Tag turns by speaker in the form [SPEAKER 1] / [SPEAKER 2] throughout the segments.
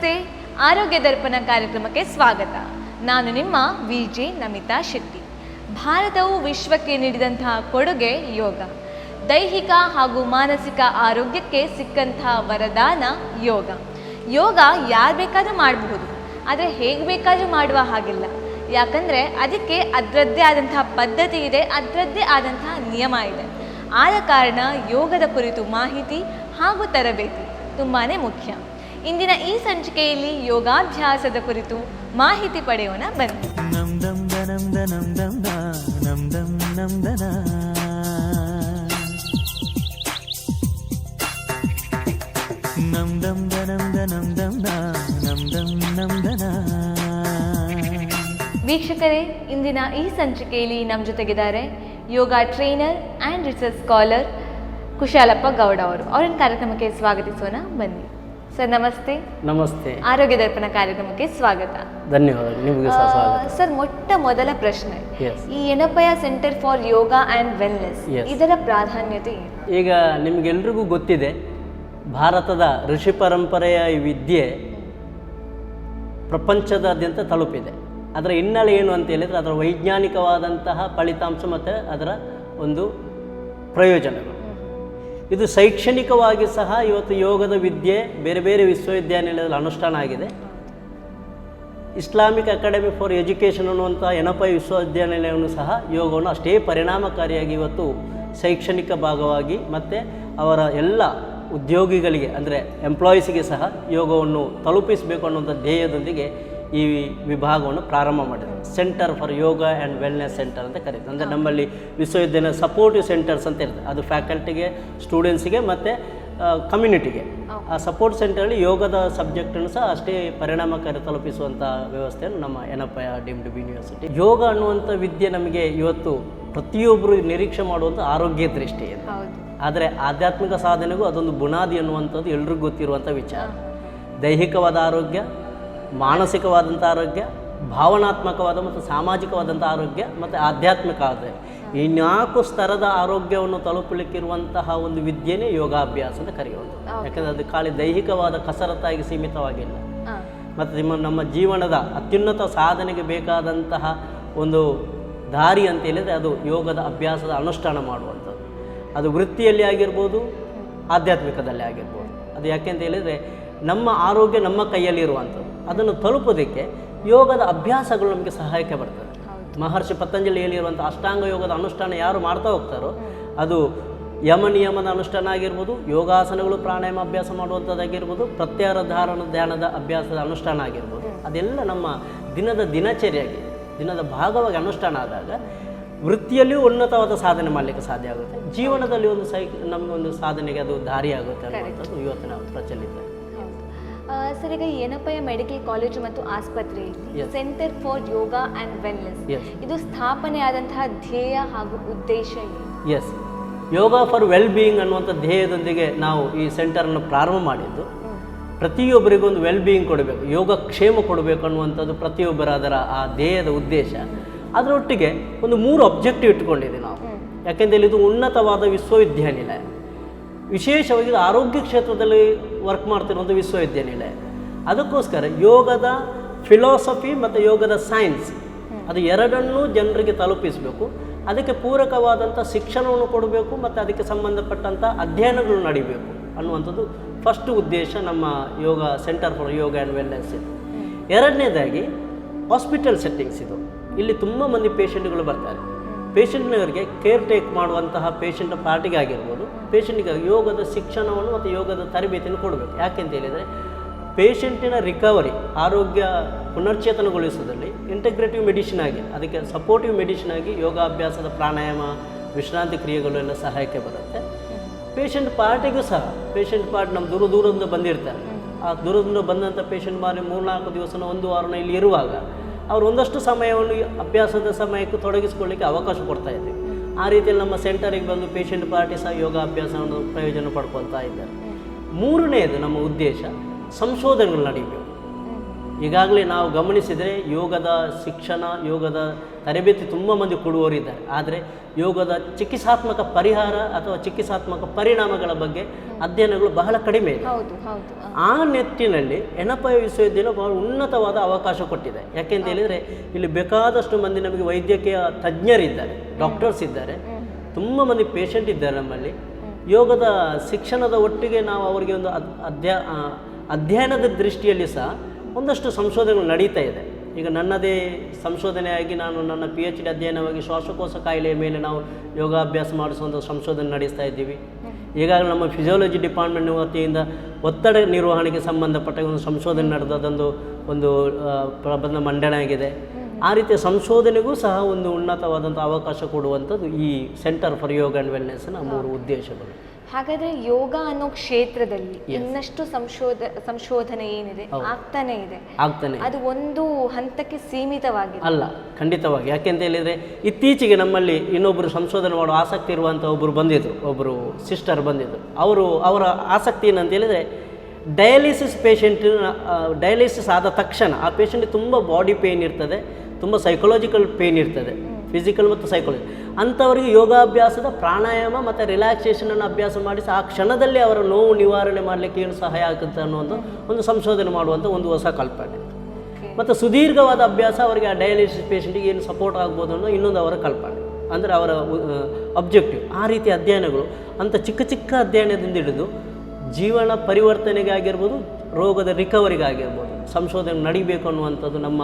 [SPEAKER 1] ನಮಸ್ತೆ. ಆರೋಗ್ಯ ದರ್ಪಣ ಕಾರ್ಯಕ್ರಮಕ್ಕೆ ಸ್ವಾಗತ. ನಾನು ನಿಮ್ಮ ವಿಜೆ ನಮಿತಾ ಶೆಟ್ಟಿ. ಭಾರತವು ವಿಶ್ವಕ್ಕೆ ನೀಡಿದಂತಹ ಕೊಡುಗೆ ಯೋಗ. ದೈಹಿಕ ಹಾಗೂ ಮಾನಸಿಕ ಆರೋಗ್ಯಕ್ಕೆ ಸಿಕ್ಕಂತಹ ವರದಾನ ಯೋಗ. ಯೋಗ ಯಾರು ಬೇಕಾದ್ರೂ ಮಾಡಬಹುದು, ಆದರೆ ಹೇಗೆ ಬೇಕಾದ್ರೂ ಮಾಡುವ ಹಾಗಿಲ್ಲ. ಯಾಕಂದರೆ ಅದಕ್ಕೆ ಅದರದ್ದೇ ಆದಂತಹ ಪದ್ಧತಿ ಇದೆ, ಅದರದ್ದೇ ಆದಂತಹ ನಿಯಮ ಇದೆ. ಆದ ಕಾರಣ ಯೋಗದ ಕುರಿತು ಮಾಹಿತಿ ಹಾಗೂ ತರಬೇತಿ ತುಂಬಾ ಮುಖ್ಯ. ಇಂದಿನ ಈ ಸಂಚಿಕೆಯಲ್ಲಿ ಯೋಗಾಭ್ಯಾಸದ ಕುರಿತು ಮಾಹಿತಿ ಪಡೆಯೋಣ ಬನ್ನಿ. ವೀಕ್ಷಕರೇ, ಇಂದಿನ ಈ ಸಂಚಿಕೆಯಲ್ಲಿ ನಮ್ಮ ಜೊತೆಗಿದ್ದಾರೆ yoga trainer and research scholar Kushalappa Gowda ಅವರು. ಅವರನ್ನು ಕಾರ್ಯಕ್ರಮಕ್ಕೆ ಸ್ವಾಗತಿಸೋಣ ಬನ್ನಿ. ಸರ್ ನಮಸ್ತೆ.
[SPEAKER 2] ನಮಸ್ತೆ.
[SPEAKER 1] ಆರೋಗ್ಯ ದರ್ಪಣ ಕಾರ್ಯಕ್ರಮಕ್ಕೆ ಸ್ವಾಗತ.
[SPEAKER 2] ಧನ್ಯವಾದಗಳು. ನಿಮಗೆ ಸಹ ಸ್ವಾಗತ.
[SPEAKER 1] ಸರ್, ಮೊದಲ ಪ್ರಶ್ನೆ, ಈ ಎನಪಯ centre for yoga and wellness ಇದರ ಪ್ರಾಧಾನ್ಯತೆ ಏನು?
[SPEAKER 2] ಈಗ ನಿಮಗೆಲ್ರಿಗೂ ಗೊತ್ತಿದೆ, ಭಾರತದ ಋಷಿ ಪರಂಪರೆಯ ಈ ವಿದ್ಯೆ ಪ್ರಪಂಚದಾದ್ಯಂತ ತಲುಪಿದೆ. ಅದರ ಹಿನ್ನೆಲೆ ಏನು ಅಂತ ಹೇಳಿದರೆ ಅದರ ವೈಜ್ಞಾನಿಕವಾದಂತಹ ಫಲಿತಾಂಶ ಮತ್ತು ಅದರ ಒಂದು ಪ್ರಯೋಜನಗಳು. ಇದು ಶೈಕ್ಷಣಿಕವಾಗಿ ಸಹ ಇವತ್ತು ಯೋಗದ ವಿದ್ಯೆ ಬೇರೆ ಬೇರೆ ವಿಶ್ವವಿದ್ಯಾನಿಲಯದಲ್ಲಿ ಅನುಷ್ಠಾನ ಆಗಿದೆ. ಇಸ್ಲಾಮಿಕ್ ಅಕಾಡೆಮಿ ಫಾರ್ ಎಜುಕೇಷನ್ ಅನ್ನುವಂಥ ಎನಪೈ ವಿಶ್ವವಿದ್ಯಾನಿಲಯವನ್ನು ಸಹ ಯೋಗವನ್ನು ಅಷ್ಟೇ ಪರಿಣಾಮಕಾರಿಯಾಗಿ ಇವತ್ತು ಶೈಕ್ಷಣಿಕ ಭಾಗವಾಗಿ ಮತ್ತು ಅವರ ಎಲ್ಲ ಉದ್ಯೋಗಿಗಳಿಗೆ ಅಂದರೆ ಎಂಪ್ಲಾಯೀಸಿಗೆ ಸಹ ಯೋಗವನ್ನು ತಲುಪಿಸಬೇಕು ಅನ್ನುವಂಥ ಧ್ಯೇಯದೊಂದಿಗೆ ಈ ವಿಭಾಗವನ್ನು ಪ್ರಾರಂಭ ಮಾಡಿದೆ. Centre for yoga and wellness centre ಅಂತ ಕರೀತಾರೆ. ಅಂದರೆ ನಮ್ಮಲ್ಲಿ ವಿಶ್ವವಿದ್ಯಾಲಯ ಸಪೋರ್ಟಿವ್ ಸೆಂಟರ್ಸ್ ಅಂತ ಇರ್ತದೆ. ಅದು ಫ್ಯಾಕಲ್ಟಿಗೆ, ಸ್ಟೂಡೆಂಟ್ಸಿಗೆ ಮತ್ತು ಕಮ್ಯುನಿಟಿಗೆ. ಆ ಸಪೋರ್ಟ್ ಸೆಂಟರಲ್ಲಿ ಯೋಗದ ಸಬ್ಜೆಕ್ಟನ್ನು ಸಹ ಅಷ್ಟೇ ಪರಿಣಾಮಕಾರಿ ತಲುಪಿಸುವಂಥ ವ್ಯವಸ್ಥೆಯನ್ನು ನಮ್ಮ ಎನಪಯ ಡೀಮ್ಡ್ ಯೂನಿವರ್ಸಿಟಿ. ಯೋಗ ಅನ್ನುವಂಥ ವಿದ್ಯೆ ನಮಗೆ ಇವತ್ತು ಪ್ರತಿಯೊಬ್ಬರು ನಿರೀಕ್ಷೆ ಮಾಡುವಂಥ ಆರೋಗ್ಯ ದೃಷ್ಟಿಯಿಂದ, ಆದರೆ ಆಧ್ಯಾತ್ಮಿಕ ಸಾಧನೆಗೂ ಅದೊಂದು ಬುನಾದಿ ಅನ್ನುವಂಥದ್ದು ಎಲ್ರಿಗೂ ಗೊತ್ತಿರುವಂಥ ವಿಚಾರ. ದೈಹಿಕವಾದ ಆರೋಗ್ಯ, ಮಾನಸಿಕವಾದಂಥ ಆರೋಗ್ಯ, ಭಾವನಾತ್ಮಕವಾದ ಮತ್ತು ಸಾಮಾಜಿಕವಾದಂಥ ಆರೋಗ್ಯ ಮತ್ತು ಆಧ್ಯಾತ್ಮಿಕ ಆರೋಗ್ಯ, ಈ 4 ಸ್ತರದ ಆರೋಗ್ಯವನ್ನು ತಲುಪಲಿಕ್ಕಿರುವಂತಹ ಒಂದು ವಿದ್ಯೆನೇ ಯೋಗಾಭ್ಯಾಸ ಅಂತ ಕರೆಯುವುದು. ಯಾಕಂದರೆ ಅದು ಖಾಲಿ ದೈಹಿಕವಾದ ಕಸರತ್ತಾಗಿ ಸೀಮಿತವಾಗಿಲ್ಲ, ಮತ್ತು ನಮ್ಮ ಜೀವನದ ಅತ್ಯುನ್ನತ ಸಾಧನೆಗೆ ಬೇಕಾದಂತಹ ಒಂದು ದಾರಿ ಅಂತ ಹೇಳಿದರೆ ಅದು ಯೋಗದ ಅಭ್ಯಾಸದ ಅನುಷ್ಠಾನ ಮಾಡುವಂಥದ್ದು. ಅದು ವೃತ್ತಿಯಲ್ಲಿ ಆಗಿರ್ಬೋದು, ಆಧ್ಯಾತ್ಮಿಕದಲ್ಲಿ ಆಗಿರ್ಬೋದು. ಅದು ಯಾಕೆ ಅಂತ ಹೇಳಿದರೆ ನಮ್ಮ ಆರೋಗ್ಯ ನಮ್ಮ ಕೈಯಲ್ಲಿರುವಂಥದ್ದು. ಅದನ್ನು ತಲುಪೋದಕ್ಕೆ ಯೋಗದ ಅಭ್ಯಾಸಗಳು ನಮಗೆ ಸಹಾಯಕ್ಕೆ ಬರ್ತದೆ. ಮಹರ್ಷಿ ಪತಂಜಲಿ ಹೇಳಿರುವಂಥ ಅಷ್ಟಾಂಗ ಯೋಗದ ಅನುಷ್ಠಾನ ಯಾರು ಮಾಡ್ತಾ ಹೋಗ್ತಾರೋ ಅದು ಯಮ ನಿಯಮದ ಅನುಷ್ಠಾನ ಆಗಿರ್ಬೋದು, ಯೋಗಾಸನಗಳು ಪ್ರಾಣಾಯಾಮ ಅಭ್ಯಾಸ ಮಾಡುವಂಥದ್ದಾಗಿರ್ಬೋದು, ಪ್ರತ್ಯಾಹಾರ ಧಾರಣ ಧ್ಯಾನದ ಅಭ್ಯಾಸದ ಅನುಷ್ಠಾನ ಆಗಿರ್ಬೋದು, ಅದೆಲ್ಲ ನಮ್ಮ ದಿನಚರ್ಯೆಗೆ ದಿನದ ಭಾಗವಾಗಿ ಅನುಷ್ಠಾನ ಆದಾಗ ವೃತ್ತಿಯಲ್ಲಿಯೂ ಉನ್ನತವಾದ ಸಾಧನೆ ಮಾಡಲಿಕ್ಕೆ ಸಾಧ್ಯ ಆಗುತ್ತೆ. ಜೀವನದಲ್ಲಿ ಒಂದು ನಮಗೊಂದು ಸಾಧನೆಗೆ ಅದು ದಾರಿಯಾಗುತ್ತೆ ಅನ್ನುವಂಥದ್ದು ಇವತ್ತಿನ ಪ್ರಚಲಿತ.
[SPEAKER 1] ಸರ್, ಈಗ ಎನಪಯ ಮೆಡಿಕಲ್ ಕಾಲೇಜು ಮತ್ತು ಆಸ್ಪತ್ರೆಯಲ್ಲಿ centre for yoga and wellness ಇದು ಸ್ಥಾಪನೆ ಆದಂತಹ ಧ್ಯೇಯ ಹಾಗೂ ಉದ್ದೇಶ ಏನು?
[SPEAKER 2] Yes, yoga for well being ಅನ್ನುವಂಥ ಧ್ಯೇಯದೊಂದಿಗೆ ನಾವು ಈ ಸೆಂಟರನ್ನು ಪ್ರಾರಂಭ ಮಾಡಿದ್ದು. ಪ್ರತಿಯೊಬ್ಬರಿಗೂ ಒಂದು ವೆಲ್ ಬೀಯಿಂಗ್ ಕೊಡಬೇಕು, ಯೋಗಕ್ಷೇಮ ಕೊಡಬೇಕು ಅನ್ನುವಂಥದ್ದು ಪ್ರತಿಯೊಬ್ಬರ ಅದರ ಆ ಧ್ಯೇಯದ ಉದ್ದೇಶ. ಅದರೊಟ್ಟಿಗೆ ಒಂದು 3 ಅಬ್ಜೆಕ್ಟಿವ್ ಇಟ್ಕೊಂಡಿದ್ದೀವಿ ನಾವು. ಯಾಕೆಂದರೆ ಇದು ಉನ್ನತವಾದ ವಿಶ್ವವಿದ್ಯಾನಿಲಯ, ವಿಶೇಷವಾಗಿ ಆರೋಗ್ಯ ಕ್ಷೇತ್ರದಲ್ಲಿ ವರ್ಕ್ ಮಾಡ್ತಿರುವಂಥ ವಿಶ್ವವಿದ್ಯಾನಿಲಯ. ಅದಕ್ಕೋಸ್ಕರ ಯೋಗದ ಫಿಲಾಸಫಿ ಮತ್ತು ಯೋಗದ ಸೈನ್ಸ್ ಅದು ಎರಡನ್ನೂ ಜನರಿಗೆ ತಲುಪಿಸಬೇಕು. ಅದಕ್ಕೆ ಪೂರಕವಾದಂಥ ಶಿಕ್ಷಣವನ್ನು ಕೊಡಬೇಕು ಮತ್ತು ಅದಕ್ಕೆ ಸಂಬಂಧಪಟ್ಟಂಥ ಅಧ್ಯಯನಗಳು ನಡೀಬೇಕು ಅನ್ನುವಂಥದ್ದು ಫಸ್ಟ್ ಉದ್ದೇಶ ನಮ್ಮ yoga centre for yoga and wellness ಇದು. ಎರಡನೇದಾಗಿ ಹಾಸ್ಪಿಟಲ್ ಸೆಟ್ಟಿಂಗ್ಸ್ ಇದು. ಇಲ್ಲಿ ತುಂಬ ಮಂದಿ ಪೇಷಂಟ್ಗಳು ಬರ್ತಾರೆ. ಪೇಷಂಟ್ನವರಿಗೆ ಕೇರ್ ಟೇಕ್ ಮಾಡುವಂತಹ ಪೇಷಂಟ್ ಪಾರ್ಟಿಗೆ ಆಗಿರ್ಬೋದು, ಪೇಷಂಟಿಗೆ ಯೋಗದ ಶಿಕ್ಷಣವನ್ನು ಮತ್ತು ಯೋಗದ ತರಬೇತಿಯನ್ನು ಕೊಡಬೇಕು. ಯಾಕೆಂತ ಹೇಳಿದರೆ ಪೇಷಂಟಿನ ರಿಕವರಿ, ಆರೋಗ್ಯ ಪುನರ್ಚೇತನಗೊಳಿಸೋದ್ರಲ್ಲಿ ಇಂಟಗ್ರೇಟಿವ್ ಮೆಡಿಸಿನ್ ಆಗಿ, ಅದಕ್ಕೆ ಸಪೋರ್ಟಿವ್ ಮೆಡಿಸಿನ್ ಆಗಿ ಯೋಗಾಭ್ಯಾಸದ ಪ್ರಾಣಾಯಾಮ, ವಿಶ್ರಾಂತಿ ಕ್ರಿಯೆಗಳು ಎಲ್ಲ ಸಹಾಯಕ್ಕೆ ಬರುತ್ತೆ. ಪೇಷಂಟ್ ಪಾರ್ಟಿಗೂ ಸಹ, ಪೇಷಂಟ್ ಪಾರ್ಟಿ ನಮ್ಮ ದೂರದಿಂದ ಬಂದಿರ್ತಾರೆ. ಆ ದೂರದಿಂದ ಬಂದಂಥ ಪೇಷಂಟ್ ಮಾರಿ 3-4 ದಿವಸನ 1 ವಾರನ ಇಲ್ಲಿ ಇರುವಾಗ ಅವರು ಒಂದಷ್ಟು ಸಮಯವನ್ನು ಅಭ್ಯಾಸದ ಸಮಯಕ್ಕೆ ತೊಡಗಿಸ್ಕೊಳ್ಳಿಕ್ಕೆ ಅವಕಾಶ ಕೊಡ್ತಾ ಇದ್ದೀವಿ. ಆ ರೀತಿಯಲ್ಲಿ ನಮ್ಮ ಸೆಂಟರಿಗೆ ಬಂದು ಪೇಷಂಟ್ ಪಾರ್ಟಿ ಸಹ ಯೋಗಾಭ್ಯಾಸವನ್ನು ಪ್ರಯೋಜನ ಪಡ್ಕೊಳ್ತಾ ಇದ್ದಾರೆ. 3ನೇದು ನಮ್ಮ ಉದ್ದೇಶ ಸಂಶೋಧನೆಗಳು ನಡೀಬೇಕು. ಈಗಾಗಲೇ ನಾವು ಗಮನಿಸಿದರೆ ಯೋಗದ ಶಿಕ್ಷಣ, ಯೋಗದ ತರಬೇತಿ ತುಂಬ ಮಂದಿ ಕೊಡುವವರಿದ್ದಾರೆ. ಆದರೆ ಯೋಗದ ಚಿಕಿತ್ಸಾತ್ಮಕ ಪರಿಹಾರ ಅಥವಾ ಚಿಕಿತ್ಸಾತ್ಮಕ ಪರಿಣಾಮಗಳ ಬಗ್ಗೆ ಅಧ್ಯಯನಗಳು ಬಹಳ ಕಡಿಮೆ ಇದೆ. ಆ ನಿಟ್ಟಿನಲ್ಲಿ ಯೆನಪಾಯ ವಿಶ್ವವಿದ್ಯಾಲಯ ಬಹಳ ಉನ್ನತವಾದ ಅವಕಾಶ ಕೊಟ್ಟಿದೆ. ಯಾಕೆಂತ ಹೇಳಿದರೆ ಇಲ್ಲಿ ಬೇಕಾದಷ್ಟು ಮಂದಿ ನಮಗೆ ವೈದ್ಯಕೀಯ ತಜ್ಞರಿದ್ದಾರೆ, ಡಾಕ್ಟರ್ಸ್ ಇದ್ದಾರೆ, ತುಂಬ ಮಂದಿ ಪೇಷಂಟ್ ಇದ್ದಾರೆ. ನಮ್ಮಲ್ಲಿ ಯೋಗದ ಶಿಕ್ಷಣದ ಒಟ್ಟಿಗೆ ನಾವು ಅವರಿಗೆ ಒಂದು ಅಧ್ಯಯನದ ದೃಷ್ಟಿಯಲ್ಲಿ ಸಹ ಒಂದಷ್ಟು ಸಂಶೋಧನೆಗಳು ನಡೀತಾ ಇದೆ. ಈಗ ನನ್ನದೇ ಸಂಶೋಧನೆಯಾಗಿ ನಾನು ನನ್ನ PhD ಅಧ್ಯಯನವಾಗಿ ಶ್ವಾಸಕೋಶ ಕಾಯಿಲೆಯ ಮೇಲೆ ನಾವು ಯೋಗಾಭ್ಯಾಸ ಮಾಡಿಸುವಂಥ ಸಂಶೋಧನೆ ನಡೆಸ್ತಾ ಇದ್ದೀವಿ. ಈಗಾಗಲೇ ನಮ್ಮ ಫಿಸಿಯಾಲಜಿ ಡಿಪಾರ್ಟ್ಮೆಂಟ್ ವತಿಯಿಂದ ಒತ್ತಡ ನಿರ್ವಹಣೆಗೆ ಸಂಬಂಧಪಟ್ಟ ಒಂದು ಸಂಶೋಧನೆ ನಡೆದದೊಂದು ಪ್ರಬಂಧ ಮಂಡನೆ ಆಗಿದೆ. ಆ ರೀತಿಯ ಸಂಶೋಧನೆಗೂ ಸಹ ಒಂದು ಉನ್ನತವಾದಂಥ ಅವಕಾಶ ಕೊಡುವಂಥದ್ದು ಈ ಸೆಂಟರ್ ಫಾರ್ ಯೋಗ ಆ್ಯಂಡ್ ವೆಲ್ನೆಸ್ನ 3 ಉದ್ದೇಶಗಳು.
[SPEAKER 1] ಹಾಗಾದರೆ ಯೋಗ ಅನ್ನೋ ಕ್ಷೇತ್ರದಲ್ಲಿ ಇನ್ನಷ್ಟು ಸಂಶೋಧನೆ ಏನಿದೆ ಆಗ್ತಾನೆ ಇದೆ, ಅದು ಒಂದು ಹಂತಕ್ಕೆ ಸೀಮಿತವಾಗಿದೆ
[SPEAKER 2] ಅಲ್ಲ, ಖಂಡಿತವಾಗಿ. ಯಾಕೆಂತ ಹೇಳಿದರೆ ಇತ್ತೀಚೆಗೆ ನಮ್ಮಲ್ಲಿ ಇನ್ನೊಬ್ಬರು ಸಂಶೋಧನೆ ಮಾಡೋ ಆಸಕ್ತಿ ಇರುವಂಥ ಒಬ್ಬರು ಸಿಸ್ಟರ್ ಬಂದಿದ್ದರು. ಅವರ ಆಸಕ್ತಿ ಏನಂತ ಹೇಳಿದರೆ ಡಯಾಲಿಸಿಸ್ ಡಯಾಲಿಸಿಸ್ ಆದ ತಕ್ಷಣ ಆ ಪೇಷಂಟಿಗೆ ತುಂಬ ಬಾಡಿ ಪೇಯ್ನ್ ಇರ್ತದೆ, ತುಂಬ ಸೈಕಲಾಜಿಕಲ್ ಪೇಯ್ನ್ ಇರ್ತದೆ, ಫಿಸಿಕಲ್ ಮತ್ತು ಸೈಕಾಲಜಿ. ಅಂಥವರಿಗೆ ಯೋಗಾಭ್ಯಾಸದ ಪ್ರಾಣಾಯಾಮ ಮತ್ತು ರಿಲ್ಯಾಕ್ಸೇಷನನ್ನು ಅಭ್ಯಾಸ ಮಾಡಿಸಿ ಆ ಕ್ಷಣದಲ್ಲಿ ಅವರ ನೋವು ನಿವಾರಣೆ ಮಾಡಲಿಕ್ಕೆ ಏನು ಸಹಾಯ ಆಗುತ್ತೆ ಅನ್ನೋ ಒಂದು ಸಂಶೋಧನೆ ಮಾಡುವಂಥ ಒಂದು ಹೊಸ ಕಲ್ಪನೆ. ಮತ್ತು ಸುದೀರ್ಘವಾದ ಅಭ್ಯಾಸ ಅವರಿಗೆ ಆ ಡಯಾಲಿಸಿಸ್ ಪೇಷಂಟಿಗೆ ಏನು ಸಪೋರ್ಟ್ ಆಗ್ಬೋದು ಅನ್ನೋ ಇನ್ನೊಂದು ಅವರ ಕಲ್ಪನೆ, ಅಂದರೆ ಅವರ ಅಬ್ಜೆಕ್ಟಿವ್. ಆ ರೀತಿ ಅಧ್ಯಯನಗಳು ಅಂಥ ಚಿಕ್ಕ ಚಿಕ್ಕ ಅಧ್ಯಯನದಿಂದ ಹಿಡಿದು ಜೀವನ ಪರಿವರ್ತನೆಗೆ ಆಗಿರ್ಬೋದು, ರೋಗದ ರಿಕವರಿಗಾಗಿರ್ಬೋದು ಸಂಶೋಧನೆ ನಡೀಬೇಕು ಅನ್ನುವಂಥದ್ದು ನಮ್ಮ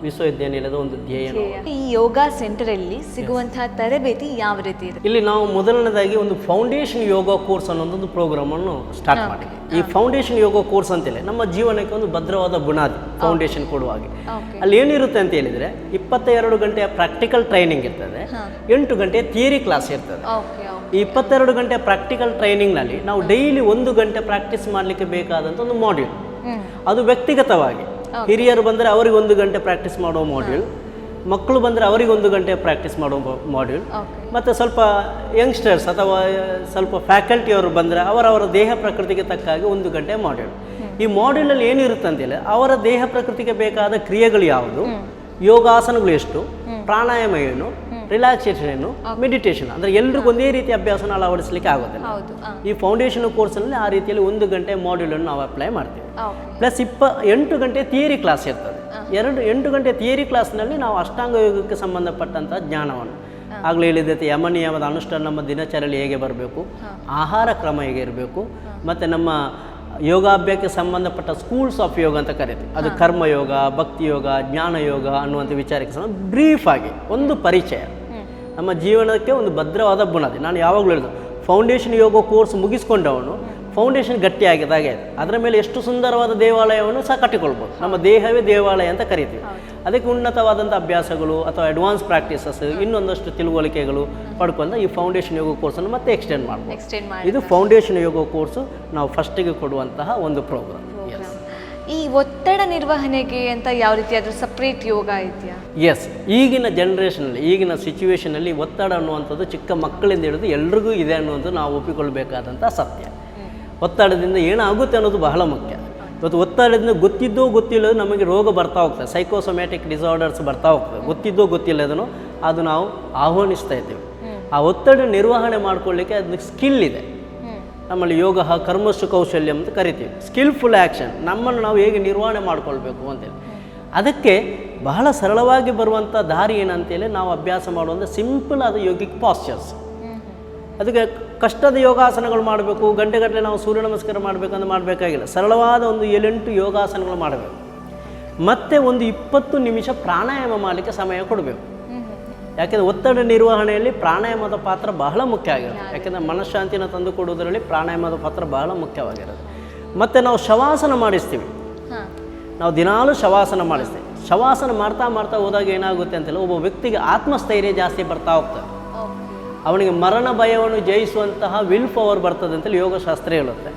[SPEAKER 2] ವಿಶ್ವವಿದ್ಯಾನಿಲಯದ ಒಂದು ಧ್ಯೇಯ.
[SPEAKER 1] ಈ ಯೋಗ ಸೆಂಟರಲ್ಲಿ ಸಿಗುವಂತಹ ತರಬೇತಿ ಯಾವ ರೀತಿ ಇದೆ?
[SPEAKER 2] ಇಲ್ಲಿ ನಾವು ಮೊದಲನೇದಾಗಿ ಒಂದು ಫೌಂಡೇಶನ್ ಯೋಗ ಕೋರ್ಸ್ ಅನ್ನೋದೊಂದು ಪ್ರೋಗ್ರಾಮನ್ನು ಸ್ಟಾರ್ಟ್ ಮಾಡಿದ್ವಿ. ಈ ಫೌಂಡೇಶನ್ ಯೋಗ ಕೋರ್ಸ್ ಅಂತೇಳಿ ನಮ್ಮ ಜೀವನಕ್ಕೆ ಒಂದು ಭದ್ರವಾದ ಬುನಾದಿ ಫೌಂಡೇಶನ್ ಕೊಡುವಾಗೆ. ಅಲ್ಲಿ ಏನಿರುತ್ತೆ ಅಂತ ಹೇಳಿದರೆ 22 ಗಂಟೆಯ ಪ್ರಾಕ್ಟಿಕಲ್ ಟ್ರೈನಿಂಗ್ ಇರ್ತದೆ, 8 ಗಂಟೆ ಥಿಯರಿ ಕ್ಲಾಸ್ ಇರ್ತದೆ. ಈ 22 ಗಂಟೆ ಪ್ರಾಕ್ಟಿಕಲ್ ಟ್ರೈನಿಂಗ್ನಲ್ಲಿ ನಾವು ಡೈಲಿ 1 ಗಂಟೆ ಪ್ರಾಕ್ಟೀಸ್ ಮಾಡಲಿಕ್ಕೆ ಬೇಕಾದಂಥ ಒಂದು ಮಾಡ್ಯೂಲ್, ಅದು ವ್ಯಕ್ತಿಗತವಾಗಿ ಹಿರಿಯರು ಬಂದರೆ ಅವರಿಗೆ 1 ಗಂಟೆ ಪ್ರಾಕ್ಟೀಸ್ ಮಾಡೋ ಮಾಡ್ಯೂಲ್, ಮಕ್ಕಳು ಬಂದರೆ ಅವರಿಗೆ 1 ಗಂಟೆ ಪ್ರಾಕ್ಟೀಸ್ ಮಾಡೋ ಮಾಡ್ಯೂಲ್, ಮತ್ತು ಸ್ವಲ್ಪ ಯಂಗ್ಸ್ಟರ್ಸ್ ಅಥವಾ ಸ್ವಲ್ಪ ಫ್ಯಾಕಲ್ಟಿಯವರು ಬಂದರೆ ಅವರವರ ದೇಹ ಪ್ರಕೃತಿಗೆ ತಕ್ಕಾಗಿ 1 ಗಂಟೆ ಮಾಡ್ಯೂಲ್. ಈ ಮಾಡ್ಯೂಲಲ್ಲಿ ಏನಿರುತ್ತೆ ಅಂತೇಳಿ ಅವರ ದೇಹ ಪ್ರಕೃತಿಗೆ ಬೇಕಾದ ಕ್ರಿಯೆಗಳು ಯಾವುದು, ಯೋಗಾಸನಗಳು ಎಷ್ಟು, ಪ್ರಾಣಾಯಾಮ ಏನು, ರಿಲ್ಯಾಕ್ಸೇಷನ್ ಏನು, ಮೆಡಿಟೇಷನ್, ಅಂದರೆ ಎಲ್ರಿಗೂ ಒಂದೇ ರೀತಿ ಅಭ್ಯಾಸನ ಅಳವಡಿಸಲಿಕ್ಕೆ ಆಗೋದಿಲ್ಲ. ಈ ಫೌಂಡೇಶನ್ ಕೋರ್ಸ್ನಲ್ಲಿ ಆ ರೀತಿಯಲ್ಲಿ 1 ಗಂಟೆ ಮಾಡ್ಯೂಲನ್ನು ನಾವು ಅಪ್ಲೈ ಮಾಡ್ತೀವಿ. ಪ್ಲಸ್ 8 ಗಂಟೆ ಥಿಯರಿ ಕ್ಲಾಸ್ ಇರ್ತದೆ. 8 ಗಂಟೆ ಥಿಯರಿ ಕ್ಲಾಸ್ನಲ್ಲಿ ನಾವು ಅಷ್ಟಾಂಗ ಯೋಗಕ್ಕೆ ಸಂಬಂಧಪಟ್ಟಂಥ ಜ್ಞಾನವನ್ನು ಆಗಲೇ ಹೇಳಿದ್ದೈತೆ, ಯಮನಿಯಮದ ಅನುಷ್ಠಾನ ನಮ್ಮ ದಿನಚರಿಯಲ್ಲಿ ಹೇಗೆ ಬರಬೇಕು, ಆಹಾರ ಕ್ರಮ ಹೇಗೆ ಇರಬೇಕು, ಮತ್ತು ನಮ್ಮ ಯೋಗಾಭ್ಯಾಸಕ್ಕೆ ಸಂಬಂಧಪಟ್ಟ ಸ್ಕೂಲ್ಸ್ ಆಫ್ ಯೋಗ ಅಂತ ಕರೀತೀವಿ, ಅದು ಕರ್ಮಯೋಗ, ಭಕ್ತಿ ಯೋಗ, ಜ್ಞಾನ ಯೋಗ ಅನ್ನುವಂಥ ವಿಚಾರಕ್ಕೆ ಸಂಬಂಧ ಬ್ರೀಫ್ ಆಗಿ ಒಂದು ಪರಿಚಯ, ನಮ್ಮ ಜೀವನಕ್ಕೆ ಒಂದು ಭದ್ರವಾದ ಬುನಾದಿ. ನಾನು ಯಾವಾಗಲೂ ಹೇಳಿದೆ, ಫೌಂಡೇಶನ್ ಯೋಗ ಕೋರ್ಸ್ ಮುಗಿಸ್ಕೊಂಡವನು ಫೌಂಡೇಶನ್ ಗಟ್ಟಿಯಾಗಿದ್ದಾಗೆ ಅದರ ಮೇಲೆ ಎಷ್ಟು ಸುಂದರವಾದ ದೇವಾಲಯವನ್ನು ಸಹ ಕಟ್ಟಿಕೊಳ್ಬೋದು. ನಮ್ಮ ದೇಹವೇ ದೇವಾಲಯ ಅಂತ ಕರಿತೀವಿ. ಅದಕ್ಕೆ ಉನ್ನತವಾದಂಥ ಅಭ್ಯಾಸಗಳು ಅಥವಾ ಅಡ್ವಾನ್ಸ್ ಪ್ರಾಕ್ಟೀಸಸ್, ಇನ್ನೊಂದಷ್ಟು ತಿಳುವಳಿಕೆಗಳು ಪಡ್ಕೊಂಡು ಈ ಫೌಂಡೇಶನ್ ಯೋಗ ಕೋರ್ಸನ್ನು ಮತ್ತೆ ಎಕ್ಸ್ಟೆಂಡ್ ಮಾಡ್ಬೋದು. ಇದು ಫೌಂಡೇಶನ್ ಯೋಗ ಕೋರ್ಸು ನಾವು ಫಸ್ಟಿಗೆ ಕೊಡುವಂತಹ ಒಂದು ಪ್ರೋಗ್ರಾಮ್.
[SPEAKER 1] ಈ ಒತ್ತಡ ನಿರ್ವಹಣೆಗೆ ಅಂತ ಯಾವ ರೀತಿಯಾದ್ರೂ ಸಪ್ರೇಟ್ ಯೋಗ ಇದೆಯಾ?
[SPEAKER 2] ಎಸ್, ಈಗಿನ ಜನ್ರೇಷನಲ್ಲಿ, ಈಗಿನ ಸಿಚುವೇಷನಲ್ಲಿ ಒತ್ತಡ ಅನ್ನುವಂಥದ್ದು ಚಿಕ್ಕ ಮಕ್ಕಳಿಂದ ಹಿಡಿದು ಎಲ್ರಿಗೂ ಇದೆ ಅನ್ನುವಂಥದ್ದು ನಾವು ಒಪ್ಪಿಕೊಳ್ಬೇಕಾದಂಥ ಸತ್ಯ. ಒತ್ತಡದಿಂದ ಏನಾಗುತ್ತೆ ಅನ್ನೋದು ಬಹಳ ಮುಖ್ಯ. ಇವತ್ತು ಒತ್ತಡದಿಂದ ಗೊತ್ತಿದ್ದೋ ಗೊತ್ತಿಲ್ಲದೋ ನಮಗೆ ರೋಗ ಬರ್ತಾ ಹೋಗ್ತದೆ, ಸೈಕೋಸೊಮ್ಯಾಟಿಕ್ ಡಿಸಾರ್ಡರ್ಸ್ ಬರ್ತಾ ಹೋಗ್ತದೆ. ಗೊತ್ತಿದ್ದೋ ಗೊತ್ತಿಲ್ಲದನೋ ಅದು ನಾವು ಆಹ್ವಾನಿಸ್ತಾ ಇದ್ದೀವಿ. ಆ ಒತ್ತಡ ನಿರ್ವಹಣೆ ಮಾಡ್ಕೊಳ್ಳಿಕ್ಕೆ ಅದಕ್ಕೆ ಸ್ಕಿಲ್ ಇದೆ. ನಮ್ಮಲ್ಲಿ ಯೋಗ ಕರ್ಮಸ್ಸು ಕೌಶಲ್ಯ ಅಂತ ಕರಿತೀವಿ. ಸ್ಕಿಲ್ಫುಲ್ ಆ್ಯಕ್ಷನ್, ನಮ್ಮನ್ನು ನಾವು ಹೇಗೆ ನಿರ್ವಹಣೆ ಮಾಡ್ಕೊಳ್ಬೇಕು ಅಂತೇಳಿ. ಅದಕ್ಕೆ ಬಹಳ ಸರಳವಾಗಿ ಬರುವಂಥ ದಾರಿ ಏನಂತೇಳಿ ನಾವು ಅಭ್ಯಾಸ ಮಾಡುವಂಥ ಸಿಂಪಲ್ ಆದ ಯೋಗಿಕ್ ಪಾಸ್ಚರ್ಸ್. ಅದಕ್ಕೆ ಕಷ್ಟದ ಯೋಗಾಸನಗಳು ಮಾಡಬೇಕು, ಗಂಟೆಗಟ್ಟಲೆ ನಾವು ಸೂರ್ಯ ನಮಸ್ಕಾರ ಮಾಡಬೇಕಂತ ಮಾಡಬೇಕಾಗಿಲ್ಲ. ಸರಳವಾದ ಒಂದು 7-8 ಯೋಗಾಸನಗಳು ಮಾಡಬೇಕು. ಮತ್ತು ಒಂದು 20 ನಿಮಿಷ ಪ್ರಾಣಾಯಾಮ ಮಾಡಲಿಕ್ಕೆ ಸಮಯ ಕೊಡಬೇಕು. ಯಾಕೆಂದರೆ ಒತ್ತಡ ನಿರ್ವಹಣೆಯಲ್ಲಿ ಪ್ರಾಣಾಯಾಮದ ಪಾತ್ರ ಬಹಳ ಮುಖ್ಯ ಆಗಿರುತ್ತೆ. ಯಾಕೆಂದರೆ ಮನಃಶಾಂತಿನ ತಂದು ಕೊಡುವುದರಲ್ಲಿ ಪ್ರಾಣಾಯಾಮದ ಪಾತ್ರ ಬಹಳ ಮುಖ್ಯವಾಗಿರುತ್ತೆ. ಮತ್ತು ನಾವು ಶವಾಸನ ಮಾಡಿಸ್ತೀವಿ, ನಾವು ದಿನಾಲೂ ಶವಾಸನ ಮಾಡಿಸ್ತೀವಿ. ಶವಾಸನ ಮಾಡ್ತಾ ಮಾಡ್ತಾ ಹೋದಾಗ ಏನಾಗುತ್ತೆ ಅಂತೇಳಿ ಒಬ್ಬ ವ್ಯಕ್ತಿಗೆ ಆತ್ಮಸ್ಥೈರ್ಯ ಜಾಸ್ತಿ ಬರ್ತಾ ಹೋಗ್ತದೆ. ಅವನಿಗೆ ಮರಣ ಭಯವನ್ನು ಜಯಿಸುವಂತಹ ವಿಲ್ ಪವರ್ ಬರ್ತದೆ ಅಂತೇಳಿ ಯೋಗಶಾಸ್ತ್ರ ಹೇಳುತ್ತೆ.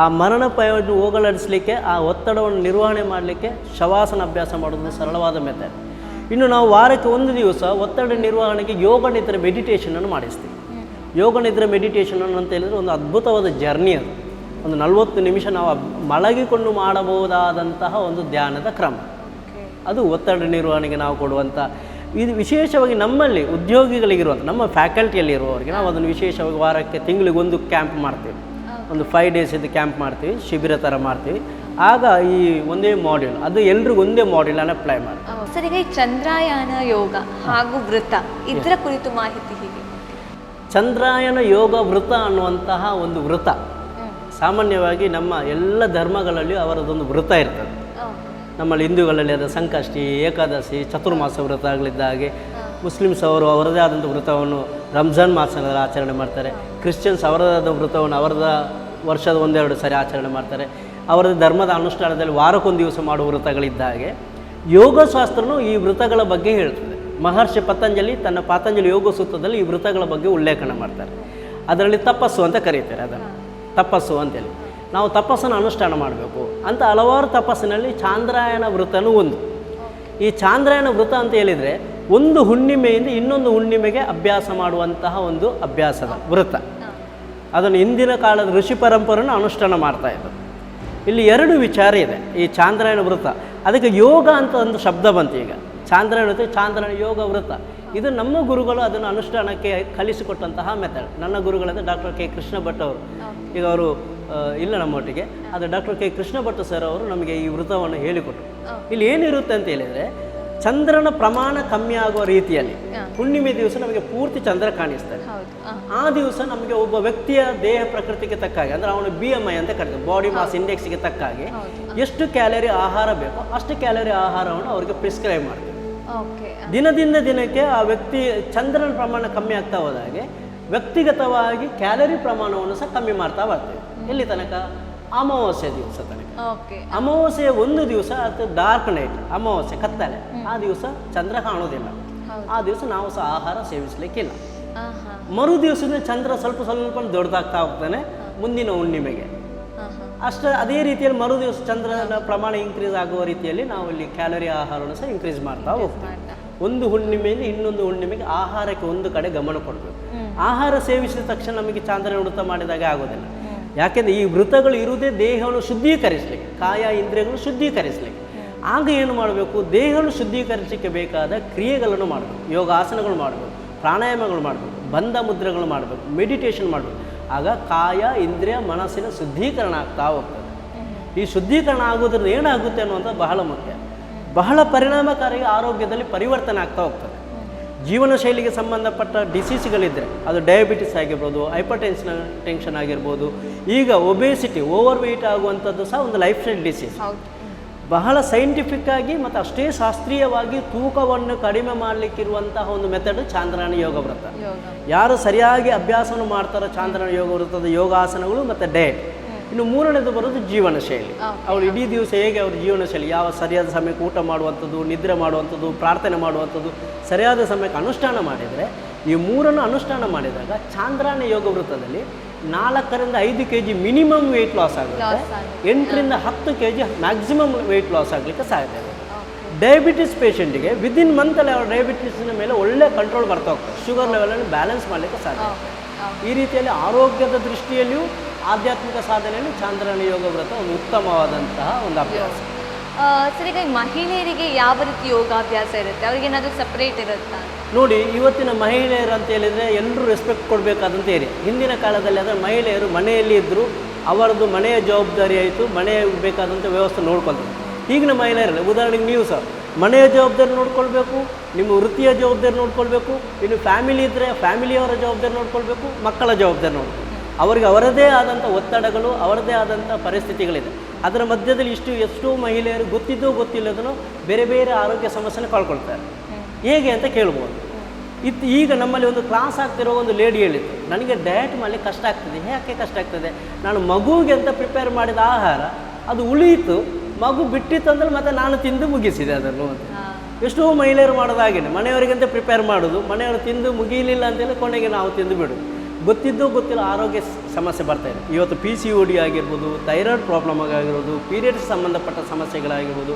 [SPEAKER 2] ಆ ಮರಣ ಭಯವನ್ನು ಹೋಗಲಾಡಿಸಲಿಕ್ಕೆ, ಆ ಒತ್ತಡವನ್ನು ನಿರ್ವಹಣೆ ಮಾಡಲಿಕ್ಕೆ ಶವಾಸನ ಅಭ್ಯಾಸ ಮಾಡೋದು ಸರಳವಾದ ಮೆಥಡ್. ಇನ್ನು ನಾವು ವಾರಕ್ಕೆ 1 ದಿವಸ ಒತ್ತಡ ನಿರ್ವಹಣೆಗೆ ಯೋಗ ನಿದ್ರೆ ಮೆಡಿಟೇಷನನ್ನು ಮಾಡಿಸ್ತೀವಿ. ಯೋಗ ನಿದ್ರೆ ಮೆಡಿಟೇಷನ್ ಅಂತ ಹೇಳಿದರೆ ಒಂದು ಅದ್ಭುತವಾದ ಜರ್ನಿ ಅದು. ಒಂದು 40 ನಿಮಿಷ ನಾವು ಮಲಗಿಕೊಂಡು ಮಾಡಬಹುದಾದಂತಹ ಒಂದು ಧ್ಯಾನದ ಕ್ರಮ. ಅದು ಒತ್ತಡ ನಿರ್ವಹಣೆಗೆ ನಾವು ಕೊಡುವಂಥ, ಇದು ವಿಶೇಷವಾಗಿ ನಮ್ಮಲ್ಲಿ ಉದ್ಯೋಗಿಗಳಿಗಿರುವಂಥ ನಮ್ಮ ಫ್ಯಾಕಲ್ಟಿಯಲ್ಲಿರುವವರಿಗೆ ನಾವು ಅದನ್ನು ವಿಶೇಷವಾಗಿ ವಾರಕ್ಕೆ ತಿಂಗಳಿಗೊಂದು ಕ್ಯಾಂಪ್ ಮಾಡ್ತೀವಿ. ಒಂದು 5 days ಕ್ಯಾಂಪ್ ಮಾಡ್ತೀವಿ, ಶಿಬಿರ ಥರ ಮಾಡ್ತೀವಿ. ಆಗ ಈ ಒಂದೇ ಮಾಡ್ಯೂಲ್, ಅದು ಎಲ್ರಿಗೂ ಒಂದೇ ಮಾಡ್ಯೂಲನ್ನು ಅಪ್ಲೈ ಮಾಡ್ತೀವಿ.
[SPEAKER 1] ಸರ್, ಈಗ ಈ ಚಂದ್ರಯಾನ ಯೋಗ ಹಾಗೂ ವೃತ್ತ ಇದರ ಕುರಿತು ಮಾಹಿತಿ ಹೀಗೆ.
[SPEAKER 2] ಚಂದ್ರಾಯನ ಯೋಗ ವೃತ ಅನ್ನುವಂತಹ ಒಂದು ವೃತ ಸಾಮಾನ್ಯವಾಗಿ ನಮ್ಮ ಎಲ್ಲ ಧರ್ಮಗಳಲ್ಲಿಯೂ ಅವರದೊಂದು ವೃತ ಇರ್ತದೆ. ನಮ್ಮಲ್ಲಿ ಹಿಂದೂಗಳಲ್ಲಿ ಅದು ಸಂಕಷ್ಟಿ, ಏಕಾದಶಿ, ಚತುರ್ಮಾಸ ವ್ರತ ಆಗಲಿದ್ದ ಹಾಗೆ ಮುಸ್ಲಿಮ್ಸ್ ಅವರು ಅವರದೇ ಆದಂಥ ವೃತವನ್ನು ರಂಜಾನ್ ಮಾಸದಲ್ಲಿ ಆಚರಣೆ ಮಾಡ್ತಾರೆ. ಕ್ರಿಶ್ಚಿಯನ್ಸ್ ಅವರದಾದ ವೃತವನ್ನು ಅವರದ ವರ್ಷದ 1-2 ಸಾರಿ ಆಚರಣೆ ಮಾಡ್ತಾರೆ. ಅವರದ್ದು ಧರ್ಮದ ಅನುಷ್ಠಾನದಲ್ಲಿ ವಾರಕ್ಕೊಂದು ದಿವಸ ಮಾಡುವ ವೃತಗಳಿದ್ದ ಹಾಗೆ ಯೋಗಶಾಸ್ತ್ರನೂ ಈ ವೃತಗಳ ಬಗ್ಗೆ ಹೇಳ್ತದೆ. ಮಹರ್ಷಿ ಪತಂಜಲಿ ತನ್ನ ಪಾತಂಜಲಿ ಯೋಗ ಸೂತ್ರದಲ್ಲಿ ಈ ವೃತಗಳ ಬಗ್ಗೆ ಉಲ್ಲೇಖನ ಮಾಡ್ತಾರೆ. ಅದರಲ್ಲಿ ತಪಸ್ಸು ಅಂತ ಕರೀತಾರೆ, ಅದನ್ನು ತಪಸ್ಸು ಅಂತೇಳಿ. ನಾವು ತಪಸ್ಸನ್ನು ಅನುಷ್ಠಾನ ಮಾಡಬೇಕು ಅಂತ ಹಲವಾರು ತಪಸ್ಸಿನಲ್ಲಿ ಚಾಂದ್ರಾಯಣ ವೃತನೂ ಒಂದು. ಈ ಚಾಂದ್ರಾಯಣ ವೃತ ಅಂತ ಹೇಳಿದರೆ ಒಂದು ಹುಣ್ಣಿಮೆಯಿಂದ ಇನ್ನೊಂದು ಹುಣ್ಣಿಮೆಗೆ ಅಭ್ಯಾಸ ಮಾಡುವಂತಹ ಒಂದು ಅಭ್ಯಾಸದ ವೃತ. ಅದನ್ನು ಹಿಂದಿನ ಕಾಲದ ಋಷಿ ಪರಂಪರೆಯನ್ನು ಅನುಷ್ಠಾನ ಮಾಡ್ತಾ ಇದ್ದರು. ಇಲ್ಲಿ 2 ವಿಚಾರ ಇದೆ ಈ ಚಾಂದ್ರಾಯಣ ವೃತ. ಅದಕ್ಕೆ ಯೋಗ ಅಂತ ಒಂದು ಶಬ್ದ ಬಂತು. ಈಗ ಚಾಂದ್ರಾಯಣ ವೃತ, ಚಾಂದ್ರಾಯಣ ಯೋಗ ವೃತ, ಇದು ನಮ್ಮ ಗುರುಗಳು ಅದನ್ನು ಅನುಷ್ಠಾನಕ್ಕೆ ಕಲಿಸಿಕೊಟ್ಟಂತಹ ಮೆಥಡ್. ನನ್ನ ಗುರುಗಳಾದ ಡಾಕ್ಟರ್ ಕೆ ಕೃಷ್ಣ ಭಟ್ ಅವರು, ಈಗ ಅವರು ಇಲ್ಲ ನಮ್ಮೊಟ್ಟಿಗೆ, ಅದು doctor K Krishna Bhat sir ಅವರು ನಮಗೆ ಈ ವೃತವನ್ನು ಹೇಳಿಕೊಟ್ಟರು. ಇಲ್ಲಿ ಏನಿರುತ್ತೆ ಅಂತ ಹೇಳಿದರೆ, ಚಂದ್ರನ ಪ್ರಮಾಣ ಕಮ್ಮಿ ಆಗುವ ರೀತಿಯಲ್ಲಿ ಹುಣ್ಣಿಮೆ ದಿವಸ ನಮಗೆ ಪೂರ್ತಿ ಚಂದ್ರ ಕಾಣಿಸ್ತಾರೆ. ಆ ದಿವಸ ನಮಗೆ ಒಬ್ಬ ವ್ಯಕ್ತಿಯ ದೇಹ ಪ್ರಕೃತಿಗೆ ತಕ್ಕ ಹಾಗೆ, ಅಂದರೆ ಅವನು BMI ಅಂತ ಕರೀತಾರೆ, ಬಾಡಿ ಮಾಸ್ ಇಂಡೆಕ್ಸ್ಗೆ ತಕ್ಕ ಹಾಗೆ ಎಷ್ಟು ಕ್ಯಾಲರಿ ಆಹಾರ ಬೇಕೋ ಅಷ್ಟು ಕ್ಯಾಲರಿ ಆಹಾರವನ್ನು ಅವರಿಗೆ ಪ್ರಿಸ್ಕ್ರೈಬ್ ಮಾಡ್ತೀವಿ. ದಿನದಿಂದ ದಿನಕ್ಕೆ ಆ ವ್ಯಕ್ತಿ ಚಂದ್ರನ ಪ್ರಮಾಣ ಕಮ್ಮಿ ಆಗ್ತಾ ಹೋದಾಗೆ ವ್ಯಕ್ತಿಗತವಾಗಿ ಕ್ಯಾಲರಿ ಪ್ರಮಾಣವನ್ನು ಸಹ ಕಮ್ಮಿ ಮಾಡ್ತಾ ಬರ್ತೀವಿ. ಎಲ್ಲಿ ತನಕ? ಅಮಾವಾಸ್ಯೆ ದಿವಸ ತನಕ. ಅಮಾವಾಸ್ಯೆಯ ಒಂದು ದಿವಸ ಅದು ಡಾರ್ಕ್ ನೈಟ್, ಅಮಾವಾಸ್ಯೆ ಕತ್ತಲೆ, ಆ ದಿವಸ ಚಂದ್ರ ಕಾಣೋದಿಲ್ಲ. ಆ ದಿವಸ ನಾವು ಸಹ ಆಹಾರ ಸೇವಿಸಲಿಕ್ಕಿಲ್ಲ. ಮರು ದಿವಸದಿಂದ ಚಂದ್ರ ಸ್ವಲ್ಪ ದೊಡ್ಡದಾಗ್ತಾ ಹೋಗ್ತಾನೆ ಮುಂದಿನ ಹುಣ್ಣಿಮೆಗೆ. ಅದೇ ರೀತಿಯಲ್ಲಿ ಮರು ದಿವಸ ಚಂದ್ರನ ಪ್ರಮಾಣ ಇನ್ಕ್ರೀಸ್ ಆಗುವ ರೀತಿಯಲ್ಲಿ ನಾವು ಇಲ್ಲಿ ಕ್ಯಾಲರಿ ಆಹಾರವನ್ನು ಸಹ ಇನ್ಕ್ರೀಸ್ ಮಾಡ್ತಾ ಹೋಗ್ತೀವಿ. ಒಂದು ಹುಣ್ಣಿಮೆಯಿಂದ ಇನ್ನೊಂದು ಹುಣ್ಣಿಮೆಗೆ ಆಹಾರಕ್ಕೆ ಒಂದು ಕಡೆ ಗಮನ ಕೊಡಬೇಕು. ಆಹಾರ ಸೇವಿಸಿದ ತಕ್ಷಣ ನಮಗೆ ಚಾಂದ್ರನ ವೃತ ಮಾಡಿದಾಗ ಆಗೋದಿಲ್ಲ. ಯಾಕೆಂದರೆ ಈ ವೃತಗಳು ಇರುವುದೇ ದೇಹವನ್ನು ಶುದ್ಧೀಕರಿಸಲಿಕ್ಕೆ, ಕಾಯ ಇಂದ್ರಿಯಗಳನ್ನು ಶುದ್ಧೀಕರಿಸಲಿಕ್ಕೆ. ಆಗ ಏನು ಮಾಡಬೇಕು? ದೇಹವನ್ನು ಶುದ್ಧೀಕರಿಸಲಿಕ್ಕೆ ಬೇಕಾದ ಕ್ರಿಯೆಗಳನ್ನು ಮಾಡಬೇಕು, ಯೋಗಾಸನಗಳು ಮಾಡಬೇಕು, ಪ್ರಾಣಾಯಾಮಗಳು ಮಾಡಬೇಕು, ಬಂಧ ಮುದ್ರೆಗಳು ಮಾಡಬೇಕು, ಮೆಡಿಟೇಷನ್ ಮಾಡಬೇಕು. ಆಗ ಕಾಯ ಇಂದ್ರಿಯ ಮನಸ್ಸಿನ ಶುದ್ಧೀಕರಣ ಆಗ್ತಾ ಹೋಗ್ತದೆ. ಈ ಶುದ್ಧೀಕರಣ ಆಗೋದ್ರಿಂದ ಏನಾಗುತ್ತೆ ಅನ್ನುವಂಥದ್ದು ಬಹಳ ಮುಖ್ಯ. ಬಹಳ ಪರಿಣಾಮಕಾರಿಯಾಗಿ ಆರೋಗ್ಯದಲ್ಲಿ ಪರಿವರ್ತನೆ ಆಗ್ತಾ ಹೋಗ್ತದೆ. ಜೀವನ ಶೈಲಿಗೆ ಸಂಬಂಧಪಟ್ಟ ಡಿಸೀಸ್ಗಳಿದ್ದರೆ, ಅದು ಡಯಾಬಿಟಿಸ್ ಆಗಿರ್ಬೋದು, ಟೆನ್ಷನ್ ಆಗಿರ್ಬೋದು, ಈಗ ಒಬೇಸಿಟಿ, ಓವರ್ ವೆಯ್ಟ್ ಆಗುವಂಥದ್ದು ಸಹ ಒಂದು ಲೈಫ್ ಸ್ಟೈಲ್ ಡಿಸೀಸ್. ಬಹಳ ಸೈಂಟಿಫಿಕ್ ಆಗಿ ಮತ್ತು ಅಷ್ಟೇ ಶಾಸ್ತ್ರೀಯವಾಗಿ ತೂಕವನ್ನು ಕಡಿಮೆ ಮಾಡಲಿಕ್ಕಿರುವಂತಹ ಒಂದು ಮೆಥಡ್ ಚಾಂದ್ರಾಯಣ ಯೋಗ ವೃತ. ಯಾರು ಸರಿಯಾಗಿ ಅಭ್ಯಾಸವನ್ನು ಮಾಡ್ತಾರೋ ಚಾಂದ್ರಾಯಣ ಯೋಗ ವೃತ್ತದ ಯೋಗಾಸನಗಳು ಮತ್ತು ಡಯಟ್. ಇನ್ನು 3ನೇದು ಬರೋದು ಜೀವನ ಶೈಲಿ. ಅವರು ಇಡೀ ದಿವಸ ಹೇಗೆ ಅವ್ರ ಜೀವನ ಶೈಲಿ, ಯಾವ ಸರಿಯಾದ ಸಮಯಕ್ಕೆ ಊಟ ಮಾಡುವಂಥದ್ದು, ನಿದ್ರೆ ಮಾಡುವಂಥದ್ದು, ಪ್ರಾರ್ಥನೆ ಮಾಡುವಂಥದ್ದು, ಸರಿಯಾದ ಸಮಯಕ್ಕೆ ಅನುಷ್ಠಾನ ಮಾಡಿದರೆ, ಈ 3ನ್ನು ಅನುಷ್ಠಾನ ಮಾಡಿದಾಗ ಚಾಂದ್ರಾಯಣ ಯೋಗ ವೃತ್ತದಲ್ಲಿ 4ರಿಂದ 5 kg ಮಿನಿಮಮ್ ವೆಯ್ಟ್ ಲಾಸ್ ಆಗುತ್ತೆ. 8ರಿಂದ 10 kg ಮ್ಯಾಕ್ಸಿಮಮ್ ವೆಯ್ಟ್ ಲಾಸ್ ಆಗಲಿಕ್ಕೆ ಸಾಧ್ಯ ಇದೆ. ಡಯಾಬಿಟಿಸ್ ಪೇಷಂಟಿಗೆ ವಿದಿನ್ ಮಂತಲ್ಲಿ ಅವರ ಡಯಾಬಿಟಿಸ್ನ ಮೇಲೆ ಒಳ್ಳೆ ಕಂಟ್ರೋಲ್ ಬರ್ತಾ ಹೋಗ್ತದೆ. ಶುಗರ್ ಲೆವೆಲನ್ನು ಬ್ಯಾಲೆನ್ಸ್ ಮಾಡಲಿಕ್ಕೆ ಸಾಧ್ಯ. ಈ ರೀತಿಯಲ್ಲಿ ಆರೋಗ್ಯದ ದೃಷ್ಟಿಯಲ್ಲಿಯೂ ಆಧ್ಯಾತ್ಮಿಕ ಸಾಧನೆಯಲ್ಲಿ ಚಾಂದ್ರಾಯಣ ಯೋಗ ವ್ರತ ಒಂದು ಉತ್ತಮವಾದಂತಹ ಒಂದು ಅಭ್ಯಾಸ.
[SPEAKER 1] ಸರ್, ಈಗ ಮಹಿಳೆಯರಿಗೆ ಯಾವ ರೀತಿ ಯೋಗಾಭ್ಯಾಸ ಇರುತ್ತೆ? ಅವ್ರಿಗೆ ಏನಾದರೂ ಸಪ್ರೇಟ್ ಇರುತ್ತಾ?
[SPEAKER 2] ನೋಡಿ, ಇವತ್ತಿನ ಮಹಿಳೆಯರು ಅಂತ ಹೇಳಿದರೆ ಎಲ್ಲರೂ ರೆಸ್ಪೆಕ್ಟ್ ಕೊಡಬೇಕಾದಂತ ಏರಿ. ಹಿಂದಿನ ಕಾಲದಲ್ಲಿ ಆದರೆ ಮಹಿಳೆಯರು ಮನೆಯಲ್ಲಿ ಇದ್ದರು, ಅವರದ್ದು ಮನೆಯ ಜವಾಬ್ದಾರಿ ಆಯಿತು, ಮನೆಯ ಬೇಕಾದಂಥ ವ್ಯವಸ್ಥೆ ನೋಡ್ಕೊಳ್ತಾರೆ. ಈಗಿನ ಮಹಿಳೆಯರಲ್ಲ, ಉದಾಹರಣೆಗೆ ನೀವು ಸಹ ಮನೆಯ ಜವಾಬ್ದಾರಿ ನೋಡ್ಕೊಳ್ಬೇಕು, ನಿಮ್ಮ ವೃತ್ತಿಯ ಜವಾಬ್ದಾರಿ ನೋಡ್ಕೊಳ್ಬೇಕು, ಇನ್ನು ಫ್ಯಾಮಿಲಿ ಇದ್ದರೆ ಫ್ಯಾಮಿಲಿಯವರ ಜವಾಬ್ದಾರಿ ನೋಡ್ಕೊಳ್ಬೇಕು, ಮಕ್ಕಳ ಜವಾಬ್ದಾರಿ ನೋಡ್ಬೇಕು. ಅವರಿಗೆ ಅವರದೇ ಆದಂಥ ಒತ್ತಡಗಳು, ಅವರದೇ ಆದಂಥ ಪರಿಸ್ಥಿತಿಗಳಿದೆ. ಅದರ ಮಧ್ಯದಲ್ಲಿ ಎಷ್ಟೋ ಮಹಿಳೆಯರು ಗೊತ್ತಿದ್ದೋ ಗೊತ್ತಿಲ್ಲದನೋ ಬೇರೆ ಬೇರೆ ಆರೋಗ್ಯ ಸಮಸ್ಯೆನ ಕಳ್ಕೊಳ್ತಾರೆ. ಹೇಗೆ ಅಂತ ಕೇಳ್ಬೋದು. ಈಗ ನಮ್ಮಲ್ಲಿ ಒಂದು ಕ್ಲಾಸ್ ಆಗ್ತಿರೋ ಒಂದು ಲೇಡಿ ಹೇಳಿತ್ತು, ನನಗೆ ಡಯಟ್ ಮಾಡಲಿಕ್ಕೆ ಕಷ್ಟ ಆಗ್ತದೆ. ಯಾಕೆ ಕಷ್ಟ ಆಗ್ತದೆ? ನಾನು ಮಗುವಿಗೆ ಅಂತ ಪ್ರಿಪೇರ್ ಮಾಡಿದ ಆಹಾರ ಅದು ಉಳಿಯಿತು, ಮಗು ಬಿಟ್ಟಿತ್ತಂದ್ರೆ ಮತ್ತೆ ನಾನು ತಿಂದು ಮುಗಿಸಿದೆ ಅದನ್ನು ಅಂತ. ಎಷ್ಟೋ ಮಹಿಳೆಯರು ಮಾಡೋದಾಗೇನೆ, ಮನೆಯವರಿಗಂತ ಪ್ರಿಪೇರ್ ಮಾಡೋದು, ಮನೆಯವರು ತಿಂದು ಮುಗಿಯಲಿಲ್ಲ ಅಂತೇಳಿ ಕೊನೆಗೆ ನಾವು ತಿಂದು ಬಿಡೋದು. ಗೊತ್ತಿದ್ದೋ ಗೊತ್ತಿಲ್ಲ ಆರೋಗ್ಯ ಸಮಸ್ಯೆ ಬರ್ತಾಯಿದೆ. ಇವತ್ತು PCOD ಆಗಿರ್ಬೋದು, ಥೈರಾಯ್ಡ್ ಪ್ರಾಬ್ಲಮ್ ಆಗಿರ್ಬೋದು, ಪೀರಿಯಡ್ಸ್ ಸಂಬಂಧಪಟ್ಟ ಸಮಸ್ಯೆಗಳಾಗಿರ್ಬೋದು,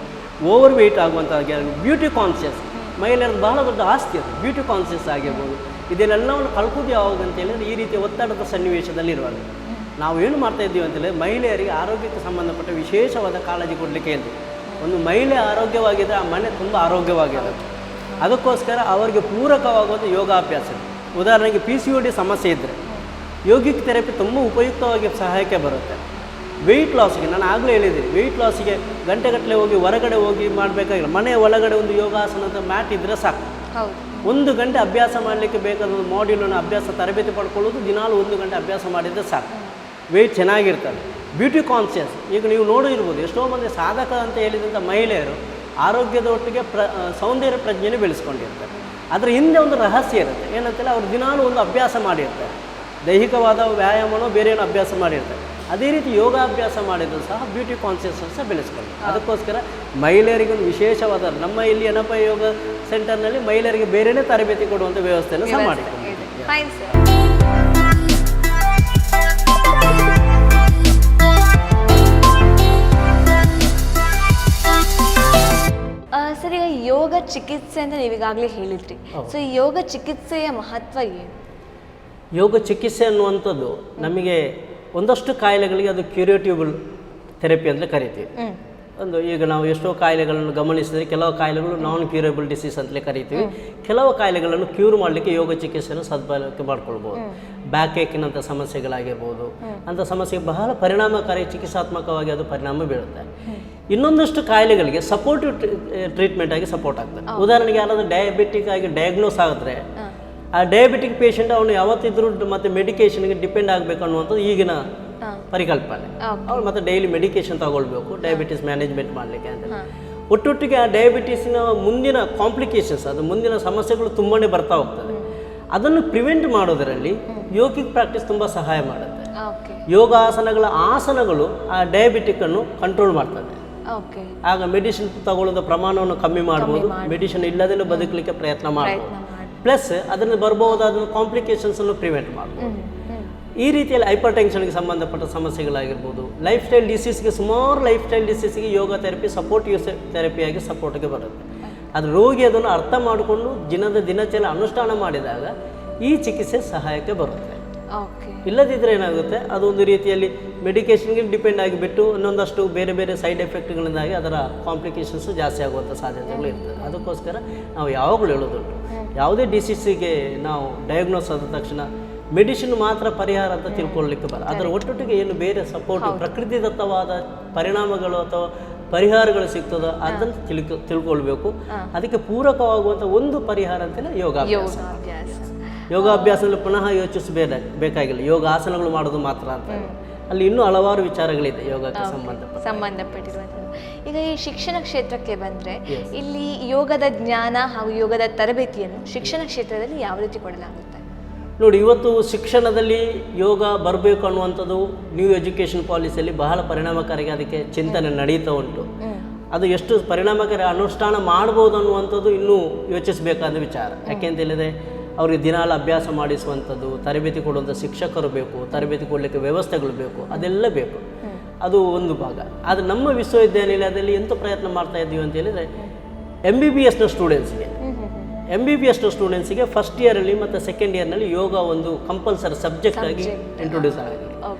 [SPEAKER 2] ಓವರ್ ವೆಯ್ಟ್ ಆಗುವಂಥದ್ದಾಗಿರ್ಬೋದು, ಬ್ಯೂಟಿ ಕಾನ್ಷಿಯಸ್ ಮಹಿಳೆಯರದ್ದು ಬಹಳ ದೊಡ್ಡ ಆಸ್ತಿ ಅದು. ಬ್ಯೂಟಿ ಕಾನ್ಷಿಯಸ್ ಆಗಿರ್ಬೋದು, ಇದನ್ನೆಲ್ಲವನ್ನು ಕಳ್ಕೋದು ಯಾವಾಗ ಅಂತ ಹೇಳಿದ್ರೆ ಈ ರೀತಿಯ ಒತ್ತಡದ ಸನ್ನಿವೇಶದಲ್ಲಿರುವಾಗ. ನಾವೇನು ಮಾಡ್ತಾ ಇದ್ದೀವಿ ಅಂತೇಳಿ ಮಹಿಳೆಯರಿಗೆ ಆರೋಗ್ಯಕ್ಕೆ ಸಂಬಂಧಪಟ್ಟ ವಿಶೇಷವಾದ ಕಾಳಜಿ ಕೊಡಲಿಕ್ಕೆ ಹೇಳ್ತೀವಿ. ಒಂದು ಮಹಿಳೆ ಆರೋಗ್ಯವಾಗಿದ್ದರೆ ಆ ಮನೆ ತುಂಬ ಆರೋಗ್ಯವಾಗಿರುತ್ತೆ. ಅದಕ್ಕೋಸ್ಕರ ಅವರಿಗೆ ಪೂರಕವಾಗುವುದು ಯೋಗಾಭ್ಯಾಸ. ಉದಾಹರಣೆಗೆ PCOD ಸಮಸ್ಯೆ ಇದ್ದರೆ ಯೋಗಿಕ್ ಥೆರಪಿ ತುಂಬ ಉಪಯುಕ್ತವಾಗಿ ಸಹಾಯಕ್ಕೆ ಬರುತ್ತೆ. ವೆಯ್ಟ್ ಲಾಸ್ಗೆ ನಾನು ಆಗಲೇ ಹೇಳಿದ್ದೀನಿ, ವೆಯ್ಟ್ ಲಾಸಿಗೆ ಗಂಟೆಗಟ್ಟಲೆ ಹೋಗಿ ಹೊರಗಡೆ ಹೋಗಿ ಮಾಡಬೇಕಾಗಿಲ್ಲ. ಮನೆಯ ಒಳಗಡೆ ಒಂದು ಯೋಗಾಸನದ ಮ್ಯಾಟ್ ಇದ್ದರೆ ಸಾಕು. 1 ಗಂಟೆ ಅಭ್ಯಾಸ ಮಾಡಲಿಕ್ಕೆ ಬೇಕಾದ ಒಂದು ಮಾಡ್ಯೂಲನ್ನು ಅಭ್ಯಾಸ ತರಬೇತಿ ಪಡ್ಕೊಳ್ಳೋದು ದಿನಾಲು 1 ಗಂಟೆ ಅಭ್ಯಾಸ ಮಾಡಿದರೆ ಸಾಕು. ವೆಯ್ಟ್ ಚೆನ್ನಾಗಿರ್ತಾರೆ. ಬ್ಯೂಟಿ ಕಾನ್ಷಿಯಸ್, ಈಗ ನೀವು ನೋಡಿರ್ಬೋದು ಎಷ್ಟೋ ಮಂದಿ ಸಾಧಕ ಅಂತ ಹೇಳಿದಂಥ ಮಹಿಳೆಯರು ಆರೋಗ್ಯದ ಒಟ್ಟಿಗೆ ಸೌಂದರ್ಯ ಪ್ರಜ್ಞೆನೇ ಬೆಳೆಸ್ಕೊಂಡಿರ್ತಾರೆ. ಅದರ ಹಿಂದೆ ಒಂದು ರಹಸ್ಯ ಇರುತ್ತೆ. ಏನಂತೇಳಿ ಅವರು ದಿನಾಲು ಒಂದು ಅಭ್ಯಾಸ ಮಾಡಿರ್ತಾರೆ. ದೈಹಿಕವಾದ ವ್ಯಾಯಾಮನೋ ಬೇರೆ ಏನೋ ಅಭ್ಯಾಸ ಮಾಡಿರ್ತಾರೆ. ಅದೇ ರೀತಿ ಯೋಗಾಭ್ಯಾಸ ಮಾಡಿದ್ರು ಸಹ ಬ್ಯೂಟಿ ಕಾನ್ಷಿಯಸ್ನೆಸ್ ಬೆಳೆಸ್ಕೊಂಡು. ಅದಕ್ಕೋಸ್ಕರ ಮಹಿಳೆಯರಿಗೊಂದು ವಿಶೇಷವಾದ ನಮ್ಮ ಇಲ್ಲಿ ಎನಪ ಯೋಗ ಸೆಂಟರ್ನಲ್ಲಿ ಮಹಿಳೆಯರಿಗೆ ಬೇರೆಯೇ ತರಬೇತಿ ಕೊಡುವಂಥ ವ್ಯವಸ್ಥೆಯನ್ನು ಸಹ ಮಾಡಿದ್ದೀವಿ.
[SPEAKER 1] ಸರ್, ಈಗ ಯೋಗ ಚಿಕಿತ್ಸೆ ಅಂತ ನೀವೀಗಾಗಲೇ ಹೇಳಿದ್ರಿ. ಸೊ ಈ ಯೋಗ ಚಿಕಿತ್ಸೆಯ ಮಹತ್ವ ಏನು?
[SPEAKER 2] ಯೋಗ ಚಿಕಿತ್ಸೆ ಅನ್ನುವಂಥದ್ದು ನಮಗೆ ಒಂದಷ್ಟು ಕಾಯಿಲೆಗಳಿಗೆ ಅದು ಕ್ಯೂರೇಟಿಬಲ್ ಥೆರಪಿ ಅಂತ ಕರಿತೀವಿ. ಈಗ ನಾವು ಎಷ್ಟೋ ಕಾಯಿಲೆಗಳನ್ನು ಗಮನಿಸಿದರೆ ಕೆಲವು ಕಾಯಿಲೆಗಳು ನಾನ್ ಕ್ಯೂರೇಬಲ್ ಡಿಸೀಸ್ ಅಂತಲೇ ಕರಿತೀವಿ. ಕೆಲವು ಕಾಯಿಲೆಗಳನ್ನು ಕ್ಯೂರ್ ಮಾಡಲಿಕ್ಕೆ ಯೋಗ ಚಿಕಿತ್ಸೆಯನ್ನು ಸದ್ಬಳಕೆ ಮಾಡ್ಕೊಳ್ಬೋದು. ಬ್ಯಾಕ್ ಏಕಿನಂಥ ಸಮಸ್ಯೆಗಳಾಗಿರ್ಬೋದು, ಅಂಥ ಸಮಸ್ಯೆಗೆ ಬಹಳ ಪರಿಣಾಮಕಾರಿ ಚಿಕಿತ್ಸಾತ್ಮಕವಾಗಿ ಅದು ಪರಿಣಾಮ ಬೀಳುತ್ತೆ. ಇನ್ನೊಂದಷ್ಟು ಕಾಯಿಲೆಗಳಿಗೆ ಸಪೋರ್ಟಿವ್ ಟ್ರೀಟ್ಮೆಂಟ್ ಆಗಿ ಸಪೋರ್ಟ್ ಆಗ್ತದೆ. ಉದಾಹರಣೆಗೆ ಯಾರಾದರೂ ಡಯಾಬಿಟಿಕ್ ಆಗಿ ಡಯಾಗ್ನೋಸ್ ಆಗಿದ್ರೆ ಆ ಡಯಾಬಿಟಿಕ್ ಪೇಷಂಟ್ ಅವನು ಯಾವತ್ತಿದ್ರೂ ಮತ್ತು ಮೆಡಿಕೇಷನ್ಗೆ ಡಿಪೆಂಡ್ ಆಗಬೇಕು ಅನ್ನುವಂಥದ್ದು ಈಗಿನ ಪರಿಕಲ್ಪನೆ. ಅವ್ರು ಮತ್ತೆ ಡೈಲಿ ಮೆಡಿಕೇಶನ್ ತಗೊಳ್ಬೇಕು ಡಯಾಬಿಟಿಸ್ ಮ್ಯಾನೇಜ್ಮೆಂಟ್ ಮಾಡಲಿಕ್ಕೆ ಅಂತ. ಒಟ್ಟೊಟ್ಟಿಗೆ ಆ ಡಯಾಬಿಟಿಸ್ನ ಮುಂದಿನ ಕಾಂಪ್ಲಿಕೇಶನ್ಸ್, ಅದು ಮುಂದಿನ ಸಮಸ್ಯೆಗಳು ತುಂಬಾ ಬರ್ತಾ ಹೋಗ್ತದೆ. ಅದನ್ನು ಪ್ರಿವೆಂಟ್ ಮಾಡೋದರಲ್ಲಿ ಯೋಗಿಕ್ ಪ್ರಾಕ್ಟೀಸ್ ತುಂಬ ಸಹಾಯ ಮಾಡುತ್ತೆ. ಯೋಗಾಸನಗಳ ಆಸನಗಳು ಆ ಡಯಾಬಿಟಿಕ್ಕನ್ನು ಕಂಟ್ರೋಲ್ ಮಾಡ್ತದೆ. ಆಗ ಮೆಡಿಸಿನ್ ತಗೊಳ್ಳೋದ ಪ್ರಮಾಣವನ್ನು ಕಮ್ಮಿ ಮಾಡ್ಬೋದು, ಮೆಡಿಸಿನ್ ಇಲ್ಲದಲ್ಲೂ ಬದುಕಲಿಕ್ಕೆ ಪ್ರಯತ್ನ ಮಾಡ್ಬೋದು. ಪ್ಲಸ್ ಅದನ್ನು ಬರ್ಬೋದಾದ ಕಾಂಪ್ಲಿಕೇಶನ್ಸನ್ನು ಪ್ರಿವೆಂಟ್ ಮಾಡ್ಬೋದು. ಈ ರೀತಿಯಲ್ಲಿ ಹೈಪರ್ ಟೆನ್ಷನ್ಗೆ ಸಂಬಂಧಪಟ್ಟ ಸಮಸ್ಯೆಗಳಾಗಿರ್ಬೋದು, ಲೈಫ್ ಸ್ಟೈಲ್ ಡಿಸೀಸ್ಗೆ, ಸುಮಾರು ಲೈಫ್ ಸ್ಟೈಲ್ ಡಿಸೀಸ್ಗೆ ಯೋಗ ಥೆರಪಿ ಸಪೋರ್ಟಿವ್ ಥೆರಪಿಯಾಗಿ ಸಪೋರ್ಟ್ಗೆ ಬರುತ್ತೆ. ಅದು ರೋಗಿ ಅದನ್ನು ಅರ್ಥ ಮಾಡಿಕೊಂಡು ದಿನಚರಿ ಅನುಷ್ಠಾನ ಮಾಡಿದಾಗ ಈ ಚಿಕಿತ್ಸೆ ಸಹಾಯಕ್ಕೆ ಬರುತ್ತೆ. ಇಲ್ಲದಿದ್ದರೆ ಏನಾಗುತ್ತೆ, ಅದೊಂದು ರೀತಿಯಲ್ಲಿ ಮೆಡಿಕೇಷನ್ಗೆ ಡಿಪೆಂಡ್ ಆಗಿಬಿಟ್ಟು ಇನ್ನೊಂದಷ್ಟು ಬೇರೆ ಬೇರೆ ಸೈಡ್ ಎಫೆಕ್ಟ್ಗಳಿಂದಾಗಿ ಅದರ ಕಾಂಪ್ಲಿಕೇಶನ್ಸು ಜಾಸ್ತಿ ಆಗುವಂಥ ಸಾಧ್ಯತೆಗಳು ಇರ್ತದೆ. ಅದಕ್ಕೋಸ್ಕರ ನಾವು ಯಾವಾಗಲೂ ಹೇಳೋದುಂಟು, ಯಾವುದೇ ಡಿಸೀಸಿಗೆ ನಾವು ಡಯಾಗ್ನೋಸ್ ಆದ ತಕ್ಷಣ ಮೆಡಿಸಿನ್ ಮಾತ್ರ ಪರಿಹಾರ ಅಂತ ತಿಳ್ಕೊಳ್ಳಲಿಕ್ಕೆ ಬರಲ್ಲ. ಅದರ ಒಟ್ಟೊಟ್ಟಿಗೆ ಏನು ಬೇರೆ ಸಪೋರ್ಟ್ ಪ್ರಕೃತಿದತ್ತವಾದ ಪರಿಣಾಮಗಳು ಅಥವಾ ಪರಿಹಾರಗಳು ಸಿಗ್ತದೋ ಅದನ್ನು ತಿಳ್ಕೊಳ್ಬೇಕು. ಅದಕ್ಕೆ ಪೂರಕವಾಗುವಂಥ ಒಂದು ಪರಿಹಾರ ಅಂತಲೇ ಯೋಗಾಭ್ಯಾಸ. ಯೋಗಾಭ್ಯಾಸದಲ್ಲಿ ಪುನಃ ಯೋಚಿಸಬೇಕಾಗಿಲ್ಲ, ಯೋಗಾಸನಗಳು ಮಾಡೋದು ಮಾತ್ರ ಅಂತ. ಅಲ್ಲಿ ಇನ್ನೂ ಹಲವಾರು ವಿಚಾರಗಳಿದೆ ಯೋಗಕ್ಕೆ
[SPEAKER 1] ಸಂಬಂಧಪಟ್ಟಿರುವಂಥದ್ದು. ಈಗ ಈ ಶಿಕ್ಷಣ ಕ್ಷೇತ್ರಕ್ಕೆ ಬಂದರೆ ಇಲ್ಲಿ ಯೋಗದ ಜ್ಞಾನ ಹಾಗೂ ಯೋಗದ ತರಬೇತಿಯನ್ನು ಶಿಕ್ಷಣ ಕ್ಷೇತ್ರದಲ್ಲಿ ಯಾವ ರೀತಿ ಕೊಡಲಾಗುತ್ತೆ?
[SPEAKER 2] ನೋಡಿ, ಇವತ್ತು ಶಿಕ್ಷಣದಲ್ಲಿ ಯೋಗ ಬರಬೇಕು ಅನ್ನುವಂಥದ್ದು ನ್ಯೂ ಎಜುಕೇಷನ್ ಪಾಲಿಸಿಯಲ್ಲಿ ಬಹಳ ಪರಿಣಾಮಕಾರಿಯಾಗಿ ಅದಕ್ಕೆ ಚಿಂತನೆ ನಡೀತಾ ಉಂಟು. ಅದು ಎಷ್ಟು ಪರಿಣಾಮಕಾರಿ ಅನುಷ್ಠಾನ ಮಾಡ್ಬೋದು ಅನ್ನುವಂಥದ್ದು ಇನ್ನೂ ಯೋಚಿಸಬೇಕಾದ ವಿಚಾರ. ಯಾಕೆಂತ ಹೇಳಿದರೆ ಅವ್ರಿಗೆ ದಿನಾಲು ಅಭ್ಯಾಸ ಮಾಡಿಸುವಂಥದ್ದು, ತರಬೇತಿ ಕೊಡುವಂಥ ಶಿಕ್ಷಕರು ಬೇಕು, ತರಬೇತಿ ಕೊಡಲಿಕ್ಕೆ ವ್ಯವಸ್ಥೆಗಳು ಬೇಕು, ಅದೆಲ್ಲ ಬೇಕು. ಅದು ಒಂದು ಭಾಗ. ಆದರೆ ನಮ್ಮ ವಿಶ್ವವಿದ್ಯಾನಿಲಯದಲ್ಲಿ ಎಂಥ ಪ್ರಯತ್ನ ಮಾಡ್ತಾ ಇದ್ದೀವಿ ಅಂತ ಹೇಳಿದರೆ MBBSನ ಸ್ಟೂಡೆಂಟ್ಸಿಗೆ ಫಸ್ಟ್ ಇಯರಲ್ಲಿ ಮತ್ತು ಸೆಕೆಂಡ್ ಇಯರ್ನಲ್ಲಿ ಯೋಗ ಒಂದು ಕಂಪಲ್ಸರಿ ಸಬ್ಜೆಕ್ಟ್ ಆಗಿ ಇಂಟ್ರೊಡ್ಯೂಸ್ ಆಗಿದೆ.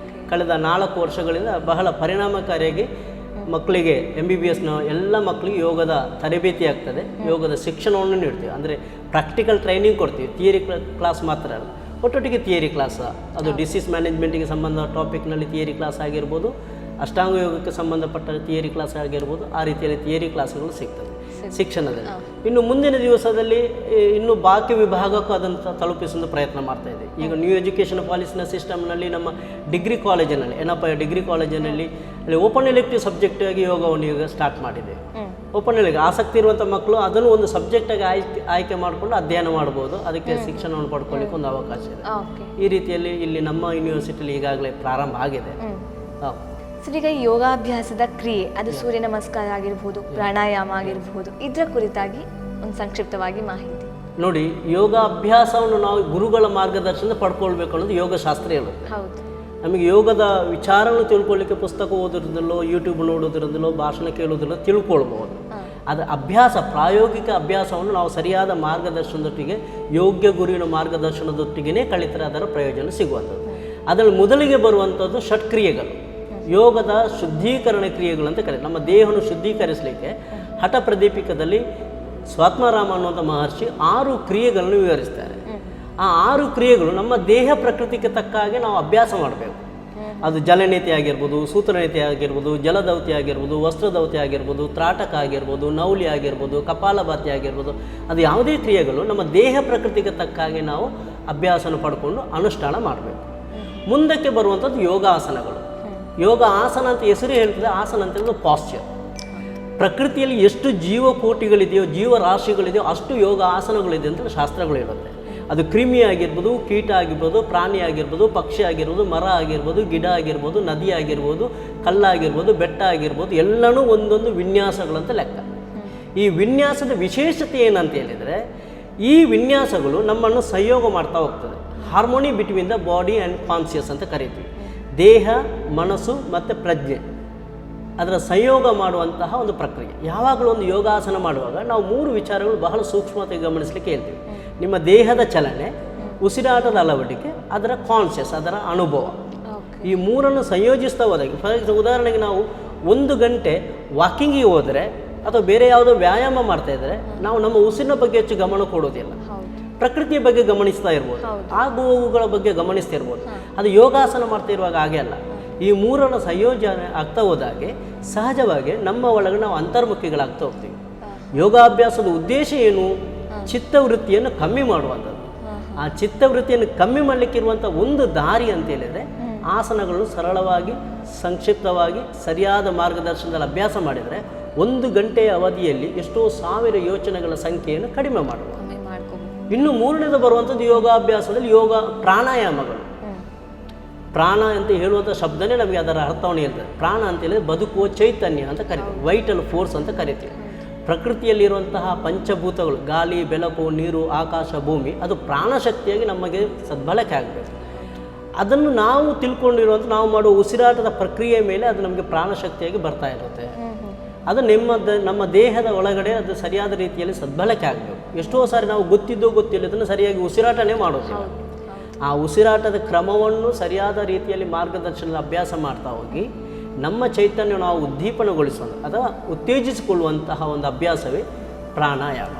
[SPEAKER 2] ಕಳೆದ 4 ವರ್ಷಗಳಿಂದ ಬಹಳ ಪರಿಣಾಮಕಾರಿಯಾಗಿ ಮಕ್ಕಳಿಗೆ MBBSನ ಎಲ್ಲ ಮಕ್ಕಳಿಗೆ ಯೋಗದ ತರಬೇತಿ ಆಗ್ತದೆ. ಯೋಗದ ಶಿಕ್ಷಣವನ್ನು ನೀಡ್ತೀವಿ, ಅಂದರೆ ಪ್ರಾಕ್ಟಿಕಲ್ ಟ್ರೈನಿಂಗ್ ಕೊಡ್ತೀವಿ, ಥಿಯರಿ ಕ್ಲಾಸ್ ಮಾತ್ರ ಅಲ್ಲ, ಒಟ್ಟೊಟ್ಟಿಗೆ ಥಿಯರಿ ಕ್ಲಾಸ್. ಅದು ಡಿಸೀಸ್ ಮ್ಯಾನೇಜ್ಮೆಂಟಿಗೆ ಸಂಬಂಧ ಟಾಪಿಕ್ನಲ್ಲಿ ಥಿಯರಿ ಕ್ಲಾಸ್ ಆಗಿರ್ಬೋದು, ಅಷ್ಟಾಂಗ ಯೋಗಕ್ಕೆ ಸಂಬಂಧಪಟ್ಟ ಥಿಯರಿ ಕ್ಲಾಸ್ ಆಗಿರ್ಬೋದು, ಆ ರೀತಿಯಲ್ಲಿ ಥಿಯರಿ ಕ್ಲಾಸ್ಗಳು ಸಿಗ್ತದೆ ಶಿಕ್ಷಣದಲ್ಲಿ. ಇನ್ನು ಮುಂದಿನ ದಿವಸದಲ್ಲಿ ಇನ್ನು ಬಾಕಿ ವಿಭಾಗಕ್ಕೂ ಅದನ್ನು ತಲುಪಿಸುವ ಪ್ರಯತ್ನ ಮಾಡ್ತಾ ಇದೆ. ಈಗ ನ್ಯೂ ಎಜುಕೇಷನ್ ಪಾಲಿಸಿನ ಸಿಸ್ಟಮ್ನಲ್ಲಿ ನಮ್ಮ ಡಿಗ್ರಿ ಕಾಲೇಜಿನಲ್ಲಿ ಡಿಗ್ರಿ ಕಾಲೇಜಿನಲ್ಲಿ ಅಲ್ಲಿ ಓಪನ್ ಎಲೆಕ್ಟಿವ್ ಸಬ್ಜೆಕ್ಟ್ ಆಗಿ ಯೋಗವನ್ನು ಈಗ ಸ್ಟಾರ್ಟ್ ಮಾಡಿದೆ. ಓಪನ್ ಎಲೆಕ್ಟಿವ್ ಆಸಕ್ತಿ ಇರುವಂಥ ಮಕ್ಕಳು ಅದನ್ನು ಒಂದು ಸಬ್ಜೆಕ್ಟಾಗಿ ಆಯ್ಕೆ ಮಾಡಿಕೊಂಡು ಅಧ್ಯಯನ ಮಾಡ್ಬೋದು. ಅದಕ್ಕೆ ಶಿಕ್ಷಣವನ್ನು ಪಡ್ಕೊಳ್ಳಿಕ್ಕೆ ಒಂದು ಅವಕಾಶ ಇದೆ. ಈ ರೀತಿಯಲ್ಲಿ ಇಲ್ಲಿ ನಮ್ಮ ಯೂನಿವರ್ಸಿಟಿಯಲ್ಲಿ ಈಗಾಗಲೇ ಪ್ರಾರಂಭ ಆಗಿದೆ.
[SPEAKER 1] ಸರ್, ಈಗ ಯೋಗಾಭ್ಯಾಸದ ಕ್ರಿಯೆ, ಅದು ಸೂರ್ಯ ನಮಸ್ಕಾರ ಆಗಿರ್ಬೋದು, ಪ್ರಾಣಾಯಾಮ ಆಗಿರ್ಬೋದು, ಇದರ ಕುರಿತಾಗಿ ಒಂದು ಸಂಕ್ಷಿಪ್ತವಾಗಿ ಮಾಹಿತಿ.
[SPEAKER 2] ನೋಡಿ, ಯೋಗಾಭ್ಯಾಸವನ್ನು ನಾವು ಗುರುಗಳ ಮಾರ್ಗದರ್ಶನ ಪಡ್ಕೊಳ್ಬೇಕು ಅನ್ನೋದು ಯೋಗಶಾಸ್ತ್ರ ಹೇಳುತ್ತೆ.
[SPEAKER 1] ಹೌದು.
[SPEAKER 2] ನಮಗೆ ಯೋಗದ ವಿಚಾರವನ್ನು ತಿಳ್ಕೊಳ್ಳಿಕ್ಕೆ ಪುಸ್ತಕ ಓದೋದ್ರಿಂದಲೋ, ಯೂಟ್ಯೂಬ್ ನೋಡೋದ್ರಿಂದಲೋ, ಭಾಷಣ ಕೇಳೋದ್ರಲ್ಲೋ ತಿಳ್ಕೊಳ್ಬೋದು. ಅದು ಅಭ್ಯಾಸ, ಪ್ರಾಯೋಗಿಕ ಅಭ್ಯಾಸವನ್ನು ನಾವು ಸರಿಯಾದ ಮಾರ್ಗದರ್ಶನದೊಟ್ಟಿಗೆ, ಯೋಗ್ಯ ಗುರುವಿನ ಮಾರ್ಗದರ್ಶನದೊಟ್ಟಿಗೆ ಕಲಿತರೆ ಅದರ ಪ್ರಯೋಜನ ಸಿಗುವಂಥದ್ದು. ಅದರಲ್ಲಿ ಮೊದಲಿಗೆ ಬರುವಂಥದ್ದು ಷಟ್ಕ್ರಿಯೆಗಳು, ಯೋಗದ ಶುದ್ಧೀಕರಣ ಕ್ರಿಯೆಗಳು ಅಂತ ಕರೀತಾರೆ. ನಮ್ಮ ದೇಹವನ್ನು ಶುದ್ಧೀಕರಿಸಲಿಕ್ಕೆ ಹಠ ಪ್ರದೀಪಿಕದಲ್ಲಿ ಸ್ವಾತ್ಮಾರಾಮ ಅನ್ನುವಂಥ ಮಹರ್ಷಿ 6 ಕ್ರಿಯೆಗಳನ್ನು ವಿವರಿಸ್ತಾರೆ. ಆ 6 ಕ್ರಿಯೆಗಳು ನಮ್ಮ ದೇಹ ಪ್ರಕೃತಿಗೆ ತಕ್ಕ ಹಾಗೆ ನಾವು ಅಭ್ಯಾಸ ಮಾಡಬೇಕು. ಅದು ಜಲನೀತಿ ಆಗಿರ್ಬೋದು, ಸೂತ್ರನೀತಿ ಆಗಿರ್ಬೋದು, ಜಲದೌತಿ ಆಗಿರ್ಬೋದು, ವಸ್ತ್ರದೌತಿ ಆಗಿರ್ಬೋದು, ತ್ರಾಟಕ ಆಗಿರ್ಬೋದು, ನೌಲಿ ಆಗಿರ್ಬೋದು, ಕಪಾಲಭಾತಿ ಆಗಿರ್ಬೋದು, ಅದು ಯಾವುದೇ ಕ್ರಿಯೆಗಳು ನಮ್ಮ ದೇಹ ಪ್ರಕೃತಿಗೆ ತಕ್ಕ ಹಾಗೆ ನಾವು ಅಭ್ಯಾಸನ ಪಡ್ಕೊಂಡು ಅನುಷ್ಠಾನ ಮಾಡಬೇಕು. ಮುಂದಕ್ಕೆ ಬರುವಂಥದ್ದು ಯೋಗಾಸನಗಳು. ಯೋಗ ಆಸನ ಅಂತ ಹೆಸರು ಹೇಳ್ತದೆ. ಆಸನ ಅಂತ ಹೇಳಿದ್ರೆ ಪಾಶ್ಚರ್. ಪ್ರಕೃತಿಯಲ್ಲಿ ಎಷ್ಟು ಜೀವಕೋಟಿಗಳಿದೆಯೋ, ಜೀವರಾಶಿಗಳಿದೆಯೋ ಅಷ್ಟು ಯೋಗ ಆಸನಗಳಿದೆ ಅಂತ ಶಾಸ್ತ್ರಗಳು ಹೇಳುತ್ತೆ. ಅದು ಕ್ರಿಮಿ ಆಗಿರ್ಬೋದು, ಕೀಟ ಆಗಿರ್ಬೋದು, ಪ್ರಾಣಿ ಆಗಿರ್ಬೋದು, ಪಕ್ಷಿ ಆಗಿರ್ಬೋದು, ಮರ ಆಗಿರ್ಬೋದು, ಗಿಡ ಆಗಿರ್ಬೋದು, ನದಿ ಆಗಿರ್ಬೋದು, ಕಲ್ಲಾಗಿರ್ಬೋದು, ಬೆಟ್ಟ ಆಗಿರ್ಬೋದು, ಎಲ್ಲನೂ ಒಂದೊಂದು ವಿನ್ಯಾಸಗಳಂತ ಲೆಕ್ಕ. ಈ ವಿನ್ಯಾಸದ ವಿಶೇಷತೆ ಏನಂತ ಹೇಳಿದರೆ, ಈ ವಿನ್ಯಾಸಗಳು ನಮ್ಮನ್ನು ಸಂಯೋಗ ಮಾಡ್ತಾ ಹೋಗ್ತದೆ. Harmony between the body and conscious ಅಂತ ಕರಿತೀವಿ. ದೇಹ, ಮನಸ್ಸು ಮತ್ತು ಪ್ರಜ್ಞೆ ಅದರ ಸಂಯೋಗ ಮಾಡುವಂತಹ ಒಂದು ಪ್ರಕ್ರಿಯೆ. ಯಾವಾಗಲೂ ಒಂದು ಯೋಗಾಸನ ಮಾಡುವಾಗ ನಾವು 3 ವಿಚಾರಗಳು ಬಹಳ ಸೂಕ್ಷ್ಮತೆಗೆ ಗಮನಿಸಲಿಕ್ಕೆ ಹೇಳ್ತೀವಿ. ನಿಮ್ಮ ದೇಹದ ಚಲನೆ, ಉಸಿರಾಟದ ಅಳವಡಿಕೆ, ಅದರ ಕಾನ್ಷಿಯಸ್, ಅದರ ಅನುಭವ. ಈ 3ಅನ್ನು ಸಂಯೋಜಿಸ್ತಾ ಹೋದಾಗ, ಉದಾಹರಣೆಗೆ ನಾವು 1 ಗಂಟೆ ವಾಕಿಂಗಿಗೆ ಹೋದರೆ ಅಥವಾ ಬೇರೆ ಯಾವುದೋ ವ್ಯಾಯಾಮ ಮಾಡ್ತಾ ಇದ್ದರೆ ನಾವು ನಮ್ಮ ಉಸಿರಿನ ಬಗ್ಗೆ ಹೆಚ್ಚು ಗಮನ ಕೊಡೋದಿಲ್ಲ. ಪ್ರಕೃತಿಯ ಬಗ್ಗೆ ಗಮನಿಸ್ತಾ ಇರ್ಬೋದು, ಆಗುವುಗಳ ಬಗ್ಗೆ ಗಮನಿಸ್ತಾ ಇರ್ಬೋದು. ಅದು ಯೋಗಾಸನ ಮಾಡ್ತಾ ಇರುವಾಗ ಹಾಗೆ ಅಲ್ಲ. ಈ 3ರ ಸಂಯೋಜನೆ ಆಗ್ತಾ ಹೋದಾಗೆ ಸಹಜವಾಗಿ ನಮ್ಮ ಒಳಗೆ ನಾವು ಅಂತರ್ಮುಖಿಗಳಾಗ್ತಾ ಹೋಗ್ತೀವಿ. ಯೋಗಾಭ್ಯಾಸದ ಉದ್ದೇಶ ಏನು? ಚಿತ್ತವೃತ್ತಿಯನ್ನು ಕಮ್ಮಿ ಮಾಡುವಂಥದ್ದು. ಆ ಚಿತ್ತವೃತ್ತಿಯನ್ನು ಕಮ್ಮಿ ಮಾಡಲಿಕ್ಕಿರುವಂಥ ಒಂದು ದಾರಿ ಅಂತ ಹೇಳಿದರೆ ಆಸನಗಳನ್ನು ಸರಳವಾಗಿ, ಸಂಕ್ಷಿಪ್ತವಾಗಿ, ಸರಿಯಾದ ಮಾರ್ಗದರ್ಶನದಲ್ಲಿ ಅಭ್ಯಾಸ ಮಾಡಿದರೆ 1 ಗಂಟೆಯ ಅವಧಿಯಲ್ಲಿ ಎಷ್ಟೋ 1000 ಯೋಚನೆಗಳ ಸಂಖ್ಯೆಯನ್ನು ಕಡಿಮೆ ಮಾಡುವ. ಇನ್ನು 3ನೇದು ಬರುವಂಥದ್ದು ಯೋಗಾಭ್ಯಾಸದಲ್ಲಿ ಯೋಗ ಪ್ರಾಣಾಯಾಮಗಳು. ಪ್ರಾಣ ಅಂತ ಹೇಳುವಂಥ ಶಬ್ದನೇ ನಮಗೆ ಅದರ ಅರ್ಥವನ್ನು ಹೇಳ್ತದೆ. ಪ್ರಾಣ ಅಂತ ಹೇಳಿದ್ರೆ ಬದುಕುವ ಚೈತನ್ಯ ಅಂತ ಕರಿತೀವಿ, ವೈಟಲ್ ಫೋರ್ಸ್ ಅಂತ ಕರಿತೀವಿ. ಪ್ರಕೃತಿಯಲ್ಲಿರುವಂತಹ ಪಂಚಭೂತಗಳು, ಗಾಳಿ, ಬೆಳಕು, ನೀರು, ಆಕಾಶ, ಭೂಮಿ, ಅದು ಪ್ರಾಣಶಕ್ತಿಯಾಗಿ ನಮಗೆ ಸದ್ಬಳಕೆ ಆಗಬೇಕು. ಅದನ್ನು ನಾವು ತಿಳ್ಕೊಂಡಿರುವಂಥ, ನಾವು ಮಾಡುವ ಉಸಿರಾಟದ ಪ್ರಕ್ರಿಯೆ ಮೇಲೆ ಅದು ನಮಗೆ ಪ್ರಾಣಶಕ್ತಿಯಾಗಿ ಬರ್ತಾ ಇರುತ್ತೆ. ಅದು ನಮ್ಮ ದೇಹದ ಒಳಗಡೆ ಅದು ಸರಿಯಾದ ರೀತಿಯಲ್ಲಿ ಸದ್ಬಳಕೆ ಆಗಬೇಕು. ಎಷ್ಟೋ ಸಾರಿ ನಾವು ಗೊತ್ತಿಲ್ಲದನ್ನು ಸರಿಯಾಗಿ ಉಸಿರಾಟನೇ ಮಾಡೋದಿಲ್ಲ. ಆ ಉಸಿರಾಟದ ಕ್ರಮವನ್ನು ಸರಿಯಾದ ರೀತಿಯಲ್ಲಿ ಮಾರ್ಗದರ್ಶನದ ಅಭ್ಯಾಸ ಮಾಡ್ತಾ ಹೋಗಿ ನಮ್ಮ ಚೈತನ್ಯ ನಾವು ಉದ್ದೀಪನಗೊಳಿಸೋದು ಅಥವಾ ಉತ್ತೇಜಿಸಿಕೊಳ್ಳುವಂತಹ ಒಂದು ಅಭ್ಯಾಸವೇ ಪ್ರಾಣಾಯಾಮ.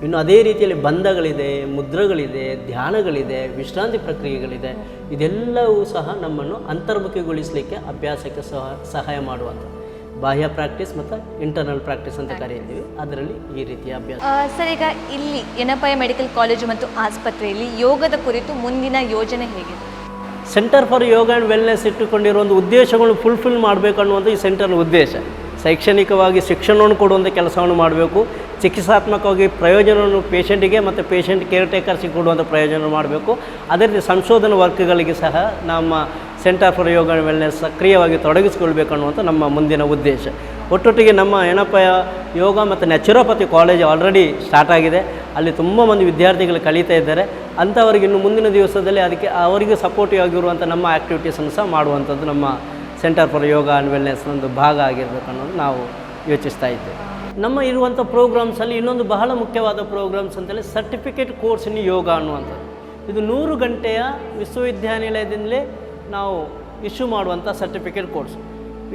[SPEAKER 2] ಇನ್ನು ಅದೇ ರೀತಿಯಲ್ಲಿ ಬಂಧಗಳಿದೆ, ಮುದ್ರಗಳಿದೆ, ಧ್ಯಾನಗಳಿದೆ, ವಿಶ್ರಾಂತಿ ಪ್ರಕ್ರಿಯೆಗಳಿದೆ. ಇದೆಲ್ಲವೂ ಸಹ ನಮ್ಮನ್ನು ಅಂತರ್ಮುಖಿಗೊಳಿಸಲಿಕ್ಕೆ ಅಭ್ಯಾಸಕ್ಕೆ ಸಹಾಯ ಮಾಡುವಂಥ ಬಾಹ್ಯ ಪ್ರಾಕ್ಟೀಸ್ ಮತ್ತು ಇಂಟರ್ನಲ್ ಪ್ರಾಕ್ಟೀಸ್ ಅಂತ ಕರೀತೀವಿ. ಅದರಲ್ಲಿ ಈ ರೀತಿಯ ಅಭ್ಯಾಸ.
[SPEAKER 1] ಸರ್, ಈಗ ಇಲ್ಲಿ ಯೆನಪಾಯ ಮೆಡಿಕಲ್ ಕಾಲೇಜು ಮತ್ತು ಆಸ್ಪತ್ರೆಯಲ್ಲಿ ಯೋಗದ ಕುರಿತು ಮುಂದಿನ ಯೋಜನೆ ಹೇಗಿದೆ?
[SPEAKER 2] Centre for yoga and wellness ಇಟ್ಟುಕೊಂಡಿರೋ ಒಂದು ಉದ್ದೇಶಗಳನ್ನು ಫುಲ್ಫಿಲ್ ಮಾಡಬೇಕು ಅನ್ನುವಂಥ ಈ ಸೆಂಟರ್ನ ಉದ್ದೇಶ. ಶೈಕ್ಷಣಿಕವಾಗಿ ಶಿಕ್ಷಣವನ್ನು ಕೊಡುವಂಥ ಕೆಲಸವನ್ನು ಮಾಡಬೇಕು. ಚಿಕಿತ್ಸಾತ್ಮಕವಾಗಿ ಪ್ರಯೋಜನವನ್ನು ಪೇಷಂಟಿಗೆ ಮತ್ತು ಪೇಷಂಟ್ ಕೇರ್ ಟೇಕರ್ಸಿಗೆ ಕೊಡುವಂಥ ಪ್ರಯೋಜನ ಮಾಡಬೇಕು. ಅದೇ ರೀತಿ ಸಂಶೋಧನಾ ವರ್ಕ್ಗಳಿಗೆ ಸಹ ನಮ್ಮ centre for yoga and wellness ಸಕ್ರಿಯವಾಗಿ ತೊಡಗಿಸ್ಕೊಳ್ಬೇಕು ಅನ್ನುವಂಥ ನಮ್ಮ ಮುಂದಿನ ಉದ್ದೇಶ. ಒಟ್ಟೊಟ್ಟಿಗೆ ನಮ್ಮ ಯೆನಪಾಯ ಯೋಗ ಮತ್ತು ನ್ಯಾಚುರೋಪತಿ ಕಾಲೇಜ್ ಆಲ್ರೆಡಿ ಸ್ಟಾರ್ಟ್ ಆಗಿದೆ. ಅಲ್ಲಿ ತುಂಬ ಮಂದಿ ವಿದ್ಯಾರ್ಥಿಗಳು ಕಲಿತಾ ಇದ್ದಾರೆ. ಅಂಥವರಿಗೆ ಇನ್ನು ಮುಂದಿನ ದಿವಸದಲ್ಲಿ ಅದಕ್ಕೆ ಅವರಿಗೆ ಸಪೋರ್ಟಿವ್ ಆಗಿರುವಂಥ ನಮ್ಮ ಆ್ಯಕ್ಟಿವಿಟೀಸನ್ನು ಸಹ ಮಾಡುವಂಥದ್ದು ನಮ್ಮ centre for yoga and wellness ಒಂದು ಭಾಗ ಆಗಿರಬೇಕು ಅನ್ನೋದು ನಾವು ಯೋಚಿಸ್ತಾ ಇದ್ದೇವೆ. ನಮ್ಮ ಇರುವಂಥ ಪ್ರೋಗ್ರಾಮ್ಸಲ್ಲಿ ಇನ್ನೊಂದು ಬಹಳ ಮುಖ್ಯವಾದ ಪ್ರೋಗ್ರಾಮ್ಸ್ ಅಂತೇಳಿ ಸರ್ಟಿಫಿಕೇಟ್ ಕೋರ್ಸ್ ಇನ್ ಯೋಗ ಅನ್ನುವಂಥದ್ದು. ಇದು 100 ಗಂಟೆಯ ವಿಶ್ವವಿದ್ಯಾನಿಲಯದಿಂದಲೇ ನಾವು ಇಶ್ಯೂ ಮಾಡುವಂಥ ಸರ್ಟಿಫಿಕೇಟ್ ಕೋರ್ಸ್.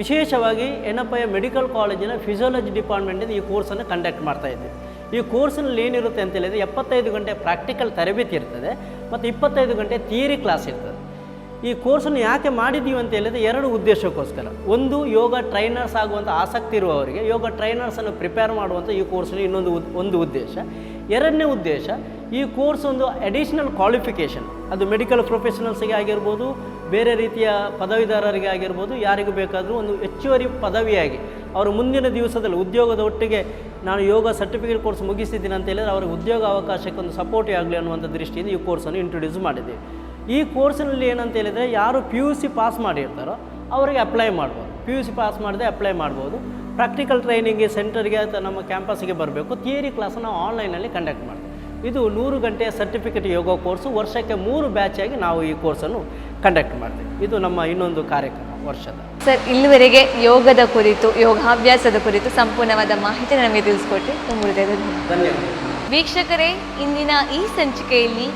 [SPEAKER 2] ವಿಶೇಷವಾಗಿ ಯೆನಪಾಯ ಮೆಡಿಕಲ್ ಕಾಲೇಜಿನ ಫಿಸಿಯಾಲಜಿ ಡಿಪಾರ್ಟ್ಮೆಂಟಿಂದ ಈ ಕೋರ್ಸನ್ನು ಕಂಡಕ್ಟ್ ಮಾಡ್ತಾ ಇದ್ದೀವಿ. ಈ ಕೋರ್ಸಿನಲ್ಲಿ ಏನಿರುತ್ತೆ ಅಂತ ಹೇಳಿದರೆ 75 ಗಂಟೆ ಪ್ರಾಕ್ಟಿಕಲ್ ತರಬೇತಿ ಇರ್ತದೆ ಮತ್ತು 25 ಗಂಟೆ ಥಿಯರಿ ಕ್ಲಾಸ್ ಇರ್ತದೆ. ಈ ಕೋರ್ಸನ್ನು ಯಾಕೆ ಮಾಡಿದ್ದೀವಿ ಅಂತ ಹೇಳಿದರೆ 2 ಉದ್ದೇಶಕ್ಕೋಸ್ಕರ. ಒಂದು, ಯೋಗ ಟ್ರೈನರ್ಸ್ ಆಗುವಂಥ ಆಸಕ್ತಿ ಇರುವವರಿಗೆ ಯೋಗ ಟ್ರೈನರ್ಸನ್ನು ಪ್ರಿಪೇರ್ ಮಾಡುವಂಥ ಈ ಕೋರ್ಸಲ್ಲಿ ಒಂದು ಉದ್ದೇಶ. 2ನೇ ಉದ್ದೇಶ, ಈ ಕೋರ್ಸ್ ಒಂದು ಅಡಿಷ್ನಲ್ ಕ್ವಾಲಿಫಿಕೇಷನ್. ಅದು ಮೆಡಿಕಲ್ ಪ್ರೊಫೆಷನಲ್ಸ್ಗೆ ಆಗಿರ್ಬೋದು, ಬೇರೆ ರೀತಿಯ ಪದವೀಧರರಿಗೆ ಆಗಿರ್ಬೋದು, ಯಾರಿಗೂ ಬೇಕಾದರೂ ಒಂದು ಹೆಚ್ಚುವರಿ ಪದವಿಯಾಗಿ ಅವರು ಮುಂದಿನ ದಿವಸದಲ್ಲಿ ಉದ್ಯೋಗದ ಒಟ್ಟಿಗೆ ನಾನು ಯೋಗ ಸರ್ಟಿಫಿಕೇಟ್ ಕೋರ್ಸ್ ಮುಗಿಸಿದ್ದೀನಿ ಅಂತ ಹೇಳಿದರೆ ಅವರಿಗೆ ಉದ್ಯೋಗ ಅವಕಾಶಕ್ಕೆ ಒಂದು ಸಪೋರ್ಟಿವ್ ಆಗಲಿ ಅನ್ನುವಂಥ ದೃಷ್ಟಿಯಿಂದ ಈ ಕೋರ್ಸನ್ನು ಇಂಟ್ರೊಡ್ಯೂಸ್ ಮಾಡಿದ್ದೀವಿ. ಈ ಕೋರ್ಸಿನಲ್ಲಿ ಏನಂತ ಹೇಳಿದರೆ ಯಾರು PUC ಪಾಸ್ ಮಾಡಿರ್ತಾರೋ ಅವರಿಗೆ ಅಪ್ಲೈ ಮಾಡ್ಬೋದು. PUC ಪಾಸ್ ಮಾಡದೆ ಅಪ್ಲೈ ಮಾಡ್ಬೋದು. ಪ್ರಾಕ್ಟಿಕಲ್ ಟ್ರೈನಿಂಗ್ಗೆ ಸೆಂಟರ್ಗೆ ಅಥವಾ ನಮ್ಮ ಕ್ಯಾಂಪಸ್ಗೆ ಬರಬೇಕು. ಥಿಯರಿ ಕ್ಲಾಸನ್ನು ನಾವು ಆನ್ಲೈನಲ್ಲಿ ಕಂಡಕ್ಟ್ ಮಾಡ್ತೀವಿ. ಇದು 100 ಗಂಟೆಯ ಸರ್ಟಿಫಿಕೇಟ್ ಯೋಗ ಕೋರ್ಸು. ವರ್ಷಕ್ಕೆ 3 ಬ್ಯಾಚಾಗಿ ನಾವು ಈ ಕೋರ್ಸನ್ನು ಕಂಡಕ್ಟ್ ಮಾಡ್ತೀವಿ. ಇದು ನಮ್ಮ ಇನ್ನೊಂದು ಕಾರ್ಯಕ್ರಮ ವರ್ಷದ.
[SPEAKER 1] ಸರ್, ಇಲ್ಲಿವರೆಗೆ ಯೋಗದ ಕುರಿತು, ಯೋಗಾಭ್ಯಾಸದ ಕುರಿತು ಸಂಪೂರ್ಣವಾದ ಮಾಹಿತಿ ನಮಗೆ ತಿಳಿಸ್ಕೊಟ್ಟು ತುಂಬ ಹೃದಯದ ಧನ್ಯವಾದ. ವೀಕ್ಷಕರೇ, ಇಂದಿನ ಈ ಸಂಚಿಕೆಯಲ್ಲಿ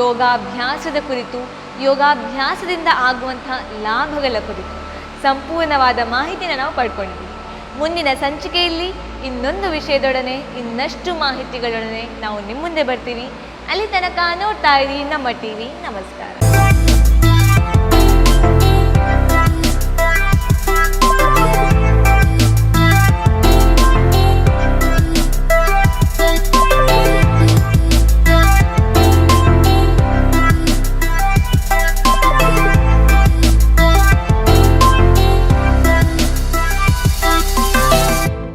[SPEAKER 1] ಯೋಗಾಭ್ಯಾಸದ ಕುರಿತು ಯೋಗಾಭ್ಯಾಸದಿಂದ ಆಗುವಂಥ ಲಾಭಗಳ ಕುರಿತು ಸಂಪೂರ್ಣವಾದ ಮಾಹಿತಿನ ನಾವು ಪಡ್ಕೊಂಡಿದ್ದೀವಿ. ಮುಂದಿನ ಸಂಚಿಕೆಯಲ್ಲಿ ಇನ್ನೊಂದು ವಿಷಯದೊಡನೆ ಇನ್ನಷ್ಟು ಮಾಹಿತಿಗಳೊಡನೆ ನಾವು ನಿಮ್ಮ ಮುಂದೆ ಬರ್ತೀವಿ. ಅಲ್ಲಿ ತನಕ ನೋಡ್ತಾ ಇರಿ ನಮ್ಮ ಟಿವಿ. ನಮಸ್ಕಾರ.